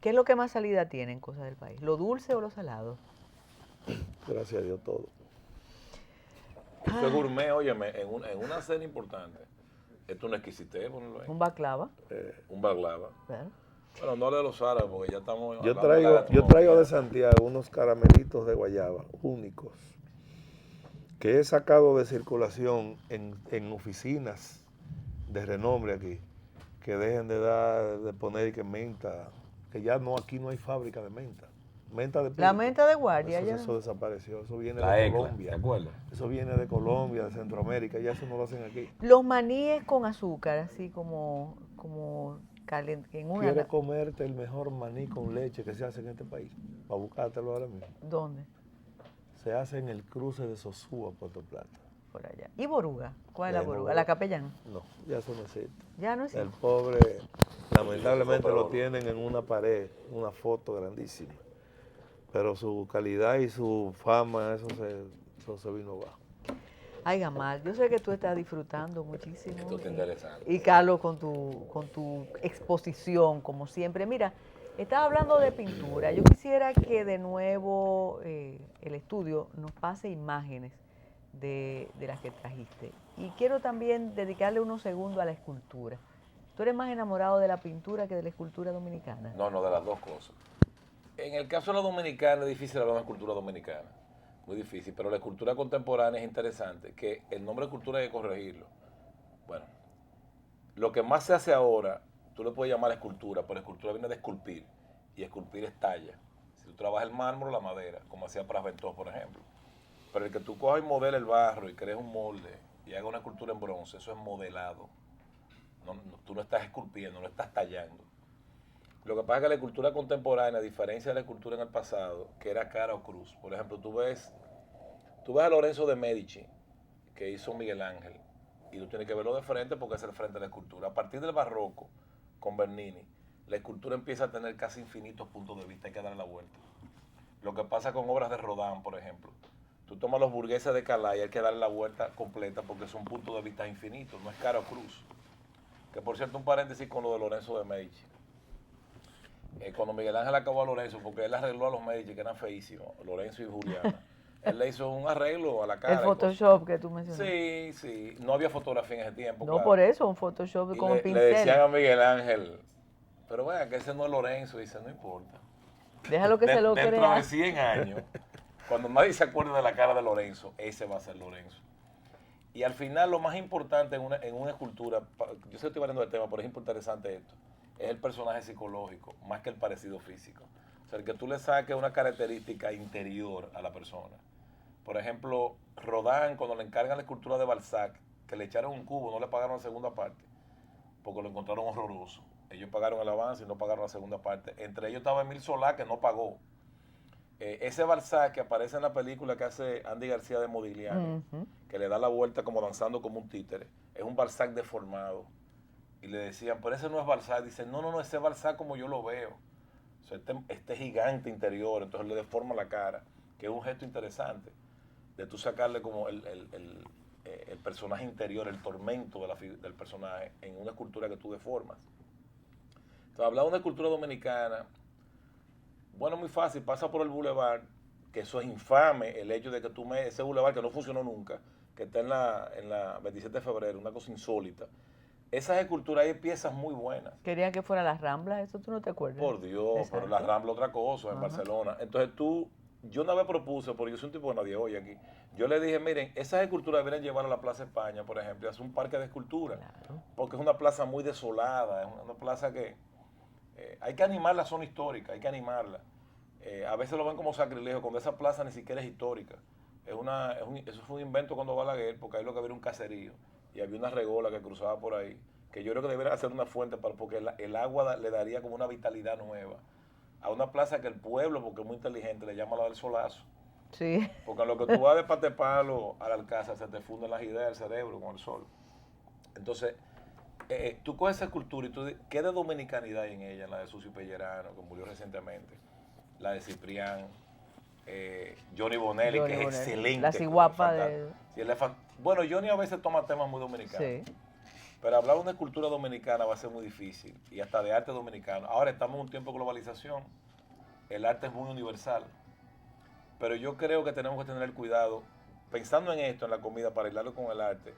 ¿Qué es lo que más salida tiene en Cosas del País? ¿Lo dulce o lo salado? Gracias a Dios, todo. Esto es gourmet, óyeme, en una cena importante. Esto es una exquisitez, ponerlo ahí. ¿Un baklava? Un baklava. Claro. Bueno, no hable de los árabes porque ya estamos... Yo traigo de Santiago unos caramelitos de guayaba únicos que he sacado de circulación en oficinas de renombre aquí, que dejen de poner que menta, que ya no, aquí no hay fábrica de menta. La menta de guardia. Eso desapareció, eso viene La de ECLA, Colombia. ¿te acuerdas? Eso viene de Colombia, de Centroamérica, ya eso no lo hacen aquí. Los maníes con azúcar, así como caliente. ¿Quieres comerte el mejor maní con leche que se hace en este país? Para buscártelo ahora mismo. ¿Dónde? Se hace en el cruce de Sosúa, Puerto Plata. Por allá. ¿Y boruga? ¿Cuál es la boruga? ¿La capellán? No, ya eso no existe. Ya no existe. El pobre, lamentablemente lo tienen en una pared, una foto grandísima. Pero su calidad y su fama, eso se vino abajo. Ay, Gamal, yo sé que tú estás disfrutando muchísimo. Esto está interesante. Y Carlos con tu exposición, como siempre. Mira, estaba hablando de pintura. Yo quisiera que de nuevo el estudio nos pase imágenes de las que trajiste. Y quiero también dedicarle unos segundos a la escultura. ¿Tú eres más enamorado de la pintura que de la escultura dominicana? No, de las dos cosas. En el caso de la dominicana es difícil hablar de una escultura dominicana. Muy difícil, pero la escultura contemporánea es interesante, que el nombre de escultura hay que corregirlo. Bueno, lo que más se hace ahora, tú le puedes llamar escultura, pero escultura viene de esculpir, y esculpir es talla. Si tú trabajas el mármol o la madera, como hacía Pras Ventos, por ejemplo. Pero el que tú cojas y modeles el barro y crees un molde y hagas una escultura en bronce, eso es modelado. Tú no estás esculpiendo, no estás tallando. Lo que pasa es que la escultura contemporánea, a diferencia de la escultura en el pasado, que era cara o cruz. Por ejemplo, tú ves a Lorenzo de Medici, que hizo Miguel Ángel, y tú tienes que verlo de frente porque es el frente de la escultura. A partir del barroco, con Bernini, la escultura empieza a tener casi infinitos puntos de vista, hay que darle la vuelta. Lo que pasa con obras de Rodin, por ejemplo. Tú tomas los burgueses de Calais, hay que darle la vuelta completa porque son puntos de vista infinitos, no es cara o cruz. Que por cierto, un paréntesis con lo de Lorenzo de Medici. Cuando Miguel Ángel acabó a Lorenzo, porque él arregló a los Medici, que eran feísimos, Lorenzo y Juliana. Él le hizo un arreglo a la cara. El Photoshop que tú mencionaste. Sí, sí. No había fotografía en ese tiempo. No, claro. por eso, un Photoshop con le, pincel. Le decían a Miguel Ángel, pero vea que ese no es Lorenzo. Y dice, no importa. Déjalo que se lo crea. Dentro de 100 años, cuando nadie se acuerde de la cara de Lorenzo, ese va a ser Lorenzo. Y al final, lo más importante en una escultura, yo sé que estoy hablando del tema, pero es interesante esto, es el personaje psicológico, más que el parecido físico. O sea, el que tú le saques una característica interior a la persona. Por ejemplo, Rodin, cuando le encargan la escultura de Balzac, que le echaron un cubo, no le pagaron la segunda parte, porque lo encontraron horroroso. Ellos pagaron el avance y no pagaron la segunda parte. Entre ellos estaba Emile Solá, que no pagó. Ese Balzac que aparece en la película que hace Andy García de Modigliani, que le da la vuelta como danzando como un títere, es un Balzac deformado. Y le decían, pero ese no es Balzac. Dice, no, ese es Balzac como yo lo veo. O sea, este gigante interior, entonces le deforma la cara, que es un gesto interesante, de tú sacarle como el personaje interior, el tormento del personaje en una escultura que tú deformas. Entonces, hablar de una escultura dominicana, bueno, muy fácil, pasa por el Boulevard, que eso es infame, el hecho de que ese Boulevard que no funcionó nunca, que está en la 27 de febrero, una cosa insólita. Esas esculturas hay piezas muy buenas. Querían que fuera las Ramblas, eso tú no te acuerdas. Por Dios, exacto. Pero la Rambla otra cosa, en Barcelona. Entonces yo una vez propuse, porque yo soy un tipo de nadie hoy aquí, yo le dije, miren, esas esculturas deberían llevar a la Plaza España, por ejemplo, y hacer un parque de esculturas, claro. Porque es una plaza muy desolada, es una plaza que hay que animar la zona histórica, hay que animarla. A veces lo ven como sacrilegio, cuando esa plaza ni siquiera es histórica. Eso fue un invento cuando Balaguer, porque ahí lo que había era un caserío, y había una regola que cruzaba por ahí, que yo creo que debería hacer una fuente, porque el agua le daría como una vitalidad nueva a una plaza que el pueblo, porque es muy inteligente, le llama la del solazo. Sí. Porque a lo que tú vas de Patepalo al Alcázar se te funden las ideas del cerebro con el sol. Entonces, tú coges esa escultura y tú dices, ¿qué de dominicanidad hay en ella? La de Susi Pellerano, que murió recientemente, la de Ciprián, Johnny Bonelli, que es excelente. La ciguapa de... Bueno, Johnny a veces toma temas muy dominicanos. Sí. Pero hablar de una escultura dominicana va a ser muy difícil, y hasta de arte dominicano. Ahora estamos en un tiempo de globalización, el arte es muy universal, pero yo creo que tenemos que tener cuidado, pensando en esto, en la comida, para hilarlo con el arte,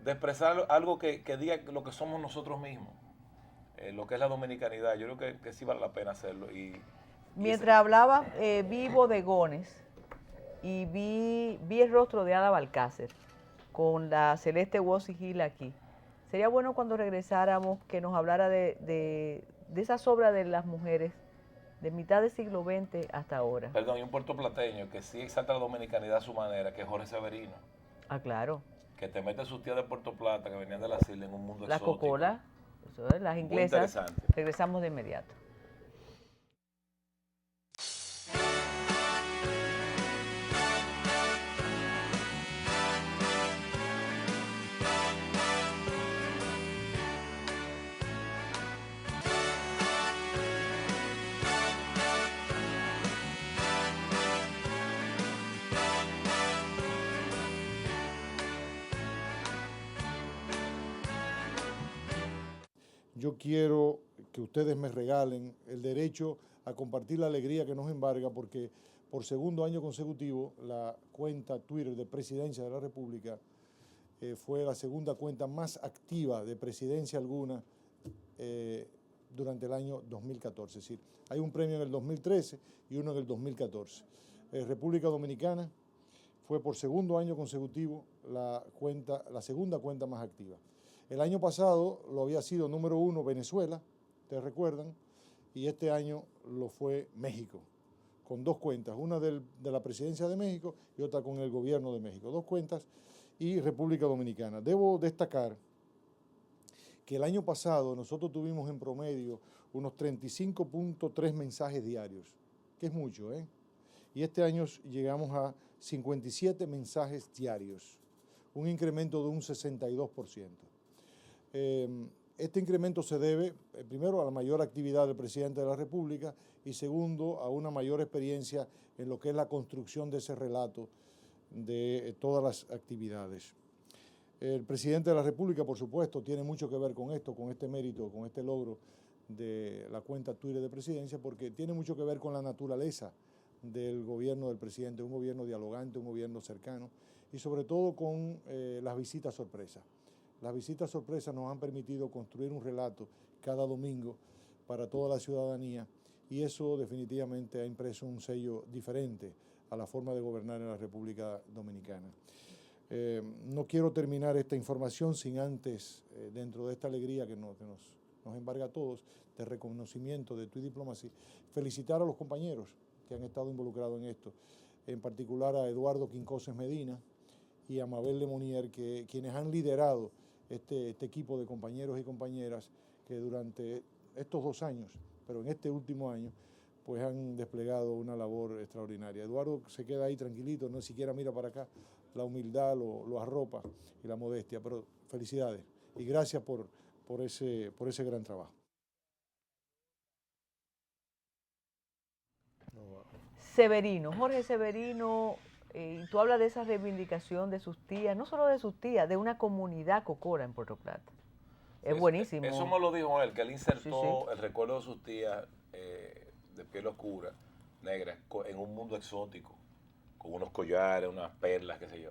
de expresar algo que diga lo que somos nosotros mismos, lo que es la dominicanidad. Yo creo que sí vale la pena hacerlo. Mientras hablaba, vi bodegones y vi el rostro de Ada Balcácer con la Celeste Wossi Gil aquí. Sería bueno cuando regresáramos que nos hablara de esas obras de las mujeres de mitad del siglo XX hasta ahora. Perdón, y un puertoplateño que sí exalta la dominicanidad a su manera, que es Jorge Severino. Ah, claro. Que te mete sus tías de Puerto Plata que venían de las islas en un mundo exótico. La cocola, las inglesas. Regresamos de inmediato. Yo quiero que ustedes me regalen el derecho a compartir la alegría que nos embarga, porque por segundo año consecutivo la cuenta Twitter de Presidencia de la República fue la segunda cuenta más activa de presidencia alguna durante el año 2014. Es decir, hay un premio en el 2013 y uno en el 2014. República Dominicana fue por segundo año consecutivo la segunda cuenta más activa. El año pasado lo había sido número 1 Venezuela, ustedes recuerdan, y este año lo fue México, con dos cuentas, una de la Presidencia de México y otra con el Gobierno de México, dos cuentas, y República Dominicana. Debo destacar que el año pasado nosotros tuvimos en promedio unos 35.3 mensajes diarios, que es mucho, ¿eh? Y este año llegamos a 57 mensajes diarios, un incremento de un 62%. Este incremento se debe, primero, a la mayor actividad del presidente de la República y segundo, a una mayor experiencia en lo que es la construcción de ese relato de todas las actividades. El presidente de la República, por supuesto, tiene mucho que ver con esto, con este mérito, con este logro de la cuenta Twitter de Presidencia, porque tiene mucho que ver con la naturaleza del gobierno del presidente, un gobierno dialogante, un gobierno cercano, y sobre todo con las visitas sorpresas. Las visitas sorpresas nos han permitido construir un relato cada domingo para toda la ciudadanía, y eso definitivamente ha impreso un sello diferente a la forma de gobernar en la República Dominicana. No quiero terminar esta información sin antes, dentro de esta alegría que nos embarga a todos, de reconocimiento de Tweet Diplomacy, felicitar a los compañeros que han estado involucrados en esto, en particular a Eduardo Quincoses Medina y a Mabel Lemonier, quienes han liderado este equipo de compañeros y compañeras que durante estos 2 años, pero en este último año, pues han desplegado una labor extraordinaria. Eduardo se queda ahí tranquilito, no siquiera mira para acá, la humildad lo arropa y la modestia, pero felicidades y gracias por ese gran trabajo. Severino, Jorge Severino, tú hablas de esa reivindicación de sus tías, no solo de sus tías, de una comunidad cocora en Puerto Plata. Es buenísimo. Eso me lo dijo él, que él insertó el recuerdo de sus tías de piel oscura, negra, en un mundo exótico, con unos collares, unas perlas, qué sé yo.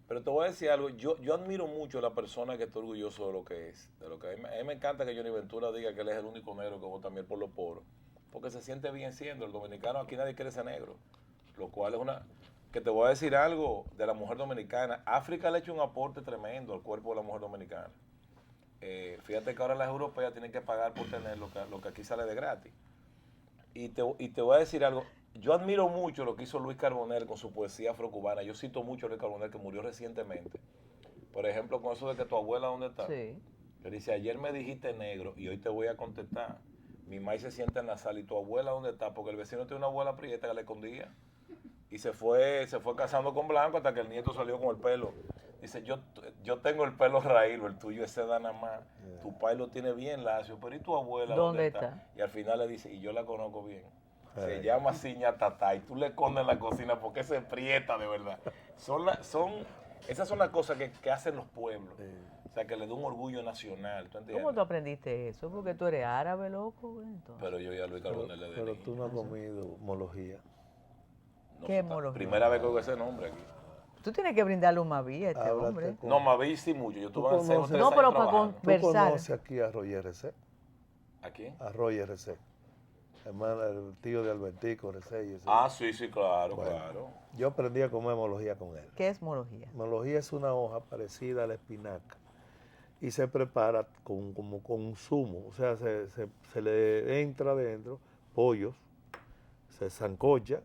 Pero te voy a decir algo, yo admiro mucho a la persona que está orgulloso de lo que es. A mí me encanta que Johnny Ventura diga que él es el único negro que vota miel por los poros, porque se siente bien siendo. El dominicano, aquí nadie quiere ser negro, lo cual es una... Que te voy a decir algo de la mujer dominicana. África le ha hecho un aporte tremendo al cuerpo de la mujer dominicana. Fíjate que ahora las europeas tienen que pagar por tener lo que aquí sale de gratis. Y te voy a decir algo, yo admiro mucho lo que hizo Luis Carbonell con su poesía afrocubana. Yo cito mucho a Luis Carbonell, que murió recientemente. Por ejemplo, con eso de que tu abuela, ¿dónde está? Sí. Él dice, ayer me dijiste negro y hoy te voy a contestar. Mi maíz se sienta en la sala y tu abuela, ¿dónde está? Porque el vecino tiene una abuela prieta que le escondía. Y se fue casando con blanco hasta que el nieto salió con el pelo. Dice, yo tengo el pelo raído, el tuyo es seda nada más. Tu pai lo tiene bien lacio, pero ¿y tu abuela dónde está? Y al final le dice, y yo la conozco bien. Se llama Ciña Tatá y tú le escondes en la cocina porque se prieta de verdad. Esas son las cosas que hacen los pueblos. O sea, que le da un orgullo nacional. ¿Tú entiendes? ¿Cómo tú aprendiste eso? Porque tú eres árabe, loco. Entonces. Pero yo ya Luis Carbonell le Pero tú no has comido mología. No, ¿qué mología? Primera vez que oigo ese nombre aquí. Tú tienes que brindarle un Maví a este hombre. No, Maví sí mucho. Yo tuve no, pero para conversar. ¿Tú conoces aquí a Roy RC? ¿A quién? A Roy RC. Hermano, el tío de Albertico RC. Sí, claro, claro. Yo aprendí a comer mología con él. ¿Qué es mología? Mología es una hoja parecida a la espinaca y se prepara como con un zumo. O sea, se le entra adentro pollos, se sancocha,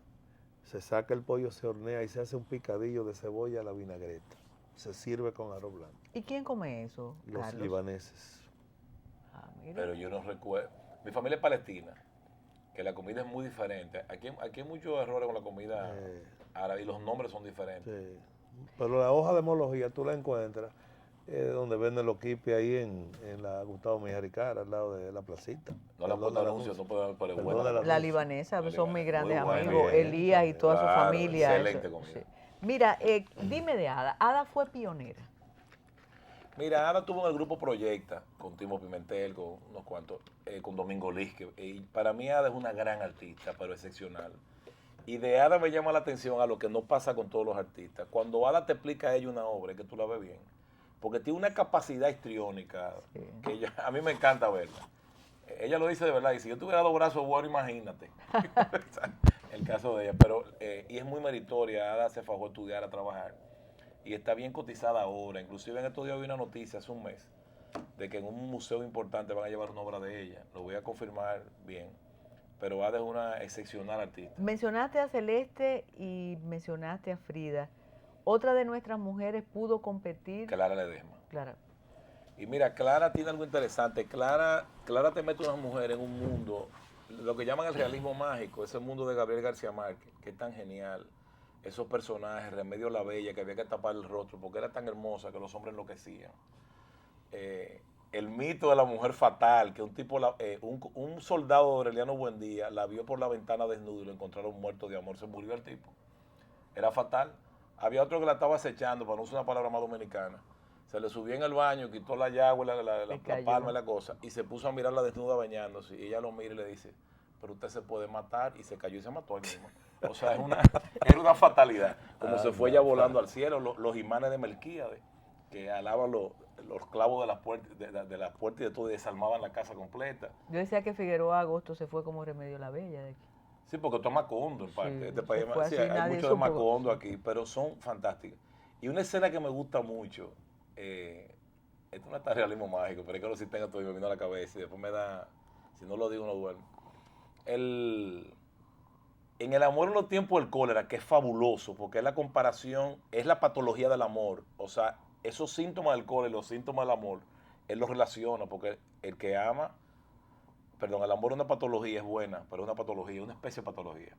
se saca el pollo, se hornea y se hace un picadillo de cebolla a la vinagreta. Se sirve con arroz blanco. ¿Y quién come eso, Los Carlos? libaneses. Mira. Pero yo no recuerdo. Mi familia es palestina, que la comida es muy diferente. Aquí hay muchos errores con la comida árabe y los nombres son diferentes. Sí. Pero la hoja de mología tú la encuentras donde venden los quipes ahí en la Gustavo Mijar y Cara, al lado de la placita. No la puedo anunciar, no puedo dar buena. La libanesa, son mis grandes amigos, Elías y toda su familia. Excelente comida. Sí. Mira, dime de Ada. Ada fue pionera. Mira, Ada tuvo en el grupo Proyecta, con Timo Pimentel, con unos cuantos, con Domingo Liz, y para mí Ada es una gran artista, pero excepcional. Y de Ada me llama la atención a lo que no pasa con todos los artistas. Cuando Ada te explica a ella una obra, es que tú la ves bien. Porque tiene una capacidad histriónica que a mí me encanta verla. Ella lo dice de verdad, y si yo tuviera 2 brazos, bueno, imagínate. El caso de ella. Pero, y es muy meritoria, Ada se fajó a estudiar, a trabajar. Y está bien cotizada ahora. Inclusive en estos días vi una noticia hace un mes de que en un museo importante van a llevar una obra de ella. Lo voy a confirmar bien. Pero Ada es una excepcional artista. Mencionaste a Celeste y mencionaste a Frida. Otra de nuestras mujeres pudo competir. Clara Ledesma. Clara. Y mira, Clara tiene algo interesante. Clara te mete a una mujer en un mundo, lo que llaman el realismo mágico, ese mundo de Gabriel García Márquez, que es tan genial. Esos personajes, Remedios la Bella, que había que tapar el rostro porque era tan hermosa que los hombres enloquecían. El mito de la mujer fatal, que un soldado de Aureliano Buendía la vio por la ventana desnudo y lo encontraron muerto de amor. Se murió el tipo. Era fatal. Había otro que la estaba acechando, para no usar una palabra más dominicana, Se le subió en el baño, quitó la llave, la palma y la cosa, y se puso a mirarla desnuda bañándose. Y ella lo mira y le dice, pero usted se puede matar, y se cayó y se mató ahí mismo. O sea, era una fatalidad. Como se fue ya volando al cielo, los imanes de Melquíades, que alaban los clavos de las puertas y de todo, y desarmaban la casa completa. Yo decía que Figueroa Agosto se fue como Remedio la Bella de aquí. Sí, porque esto es Macondo, en parte. Sí, Este país, así, hay mucho de Macondo aquí, pero son fantásticas. Y una escena que me gusta mucho, esto no está realismo mágico, pero es que lo si tenga todo y me vino a la cabeza y después me da, si no lo digo no duermo. En El amor en los tiempos del cólera, que es fabuloso, porque es la comparación, es la patología del amor. O sea, esos síntomas del cólera y los síntomas del amor, él los relaciona, porque el que ama, perdón, el amor es una patología, es buena, pero es una patología, una especie de patología.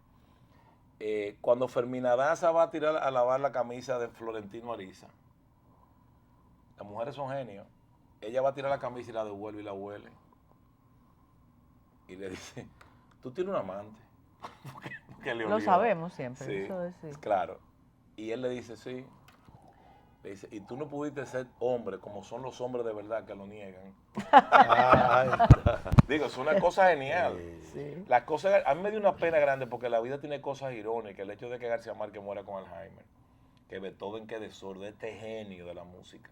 Cuando Fermina Daza va a tirar a lavar la camisa de Florentino Ariza, las mujeres son genios, ella va a tirar la camisa y la devuelve y la huele. Y le dice, tú tienes un amante. Porque le olió. Lo sabemos siempre. Sí, eso es, sí. Claro. Y él le dice, sí. Le dice, y tú no pudiste ser hombre como son los hombres de verdad que lo niegan. Digo, es una cosa genial. Sí. Las cosas, a mí me dio una pena grande porque la vida tiene cosas irónicas. El hecho de que García Márquez muera con Alzheimer, que Beethoven quede sordo, este genio de la música,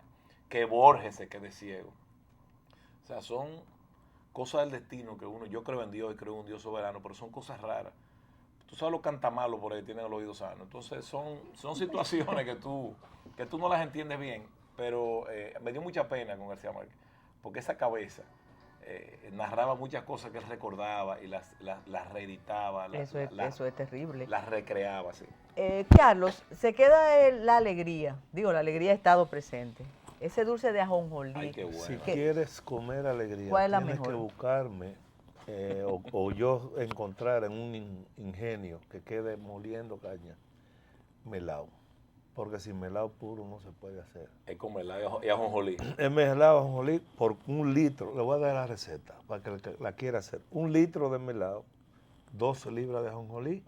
que Borges se quede ciego. O sea, son cosas del destino que uno, yo creo en Dios y creo en un Dios soberano, pero son cosas raras. Tú sabes los cantamalos por ahí tienen el oído sano. Entonces son situaciones que tú no las entiendes bien, pero me dio mucha pena con García Márquez, porque esa cabeza narraba muchas cosas que él recordaba y las reeditaba. Eso es terrible. Las recreaba, sí. Carlos, se queda la alegría. Digo, la alegría ha estado presente. Ese dulce de ajonjolí. Ay, qué bueno. Si quieres comer alegría, ¿cuál es la tienes mejor? que buscarme o yo encontrar en un ingenio que quede moliendo caña, melao. Porque sin melao puro no se puede hacer. Es con melao y ajonjolí. Es melao ajonjolí por 1 litro. Le voy a dar la receta para que el que la quiera hacer. 1 litro de melao, 12 libras de ajonjolí,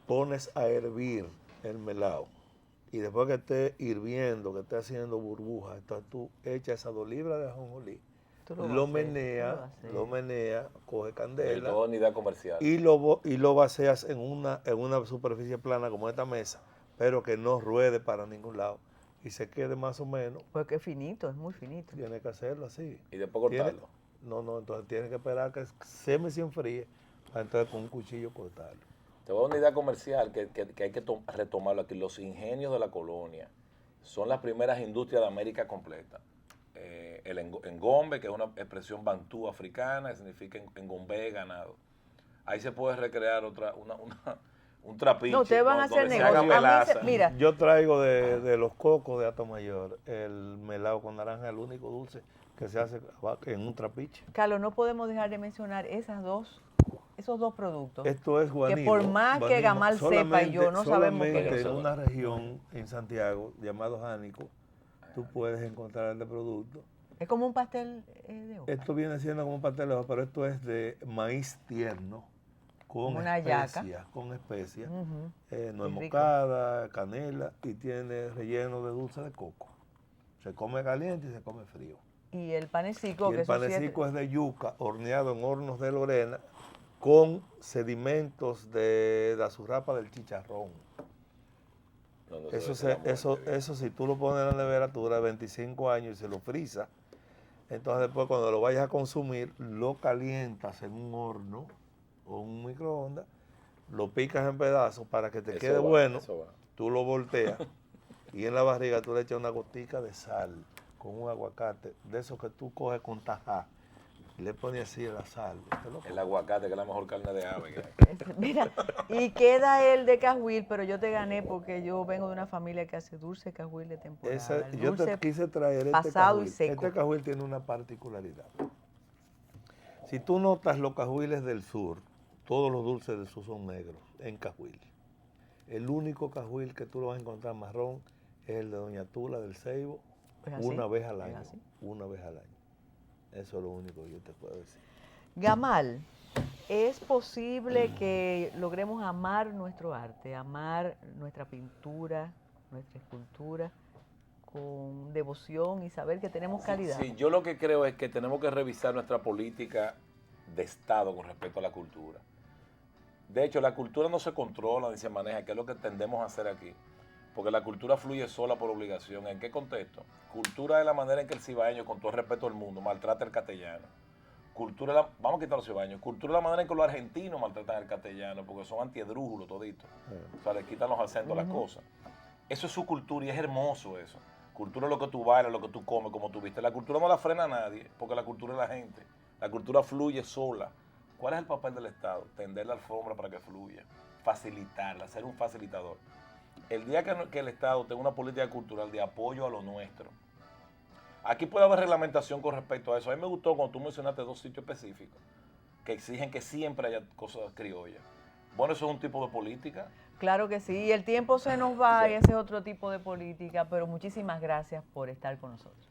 pones a hervir el melao. Y después que esté hirviendo, que esté haciendo burbujas, entonces tú echas esas 2 libras de ajonjolí, lo menea, coge candela. Toda unidad comercial. Y lo vacías en una superficie plana como esta mesa, pero que no ruede para ningún lado y se quede más o menos. Porque es finito, es muy finito. Tienes que hacerlo así. Y después cortarlo. No, entonces tienes que esperar que se enfríe para entonces con un cuchillo cortarlo. Te voy a una idea comercial que hay que retomarlo aquí. Los ingenios de la colonia son las primeras industrias de América completa. El engombe, que es una expresión bantú africana, que significa engombe ganado. Ahí se puede recrear un trapiche. No, ustedes van a hacer negocio. Mira. Yo traigo de los cocos de Atomayor el melao con naranja, el único dulce que se hace en un trapiche. Carlos, no podemos dejar de mencionar esos dos productos. Esto es guanimo. Que por más que Gamal sepa y yo no sabemos qué es. En una región en Santiago llamado Jánico, tú puedes encontrar este producto. Es como un pastel de hoja. Esto viene siendo como un pastel de hoja, pero esto es de maíz tierno con especias, nuez moscada, canela y tiene relleno de dulce de coco. Se come caliente y se come frío. Y el panecico, y el panecico es de yuca, horneado en hornos de Lorena, con sedimentos de azurrapa del chicharrón. Eso si tú lo pones en la nevera, tú duras 25 años y se lo frizas. Entonces después cuando lo vayas a consumir, lo calientas en un horno o un microondas, lo picas en pedazos para que te quede bueno, tú lo volteas y en la barriga tú le echas una gotica de sal con un aguacate, de esos que tú coges con tajá, y le pones así la sal. El aguacate, que es la mejor carne de ave. Mira, y queda el de cajuil, pero yo te gané porque yo vengo de una familia que hace dulce cajuil de temporada. Yo te quise traer pasado y seco. Este cajuil tiene una particularidad. Si tú notas los cajuiles del sur, todos los dulces del sur son negros, en cajuil. El único cajuil que tú lo vas a encontrar marrón es el de Doña Tula del Ceibo, una vez al año. Una vez al año. Eso es lo único que yo te puedo decir. Gamal, ¿es posible que logremos amar nuestro arte, amar nuestra pintura, nuestra escultura, con devoción y saber que tenemos calidad. Sí, yo lo que creo es que tenemos que revisar nuestra política de Estado con respecto a la cultura. De hecho, la cultura no se controla ni se maneja, que es lo que tendemos a hacer aquí. Porque la cultura fluye sola por obligación. ¿En qué contexto? Cultura es la manera en que el cibaeño, con todo el respeto del mundo, maltrata el castellano. Cultura es vamos a quitar los cibaeños. Cultura es la manera en que los argentinos maltratan el castellano, porque son antiedrújulos toditos. O sea, le quitan los acentos a las cosas. Eso es su cultura y es hermoso eso. Cultura es lo que tú bailas, lo que tú comes, como tú viste. La cultura no la frena a nadie, porque la cultura es la gente. La cultura fluye sola. ¿Cuál es el papel del Estado? Tender la alfombra para que fluya, facilitarla, ser un facilitador. El día que el Estado tenga una política cultural de apoyo a lo nuestro, aquí puede haber reglamentación con respecto a eso. A mí me gustó cuando tú mencionaste 2 sitios específicos que exigen que siempre haya cosas criollas. Bueno, eso es un tipo de política. Claro que sí, el tiempo se nos va y ese es otro tipo de política, pero muchísimas gracias por estar con nosotros.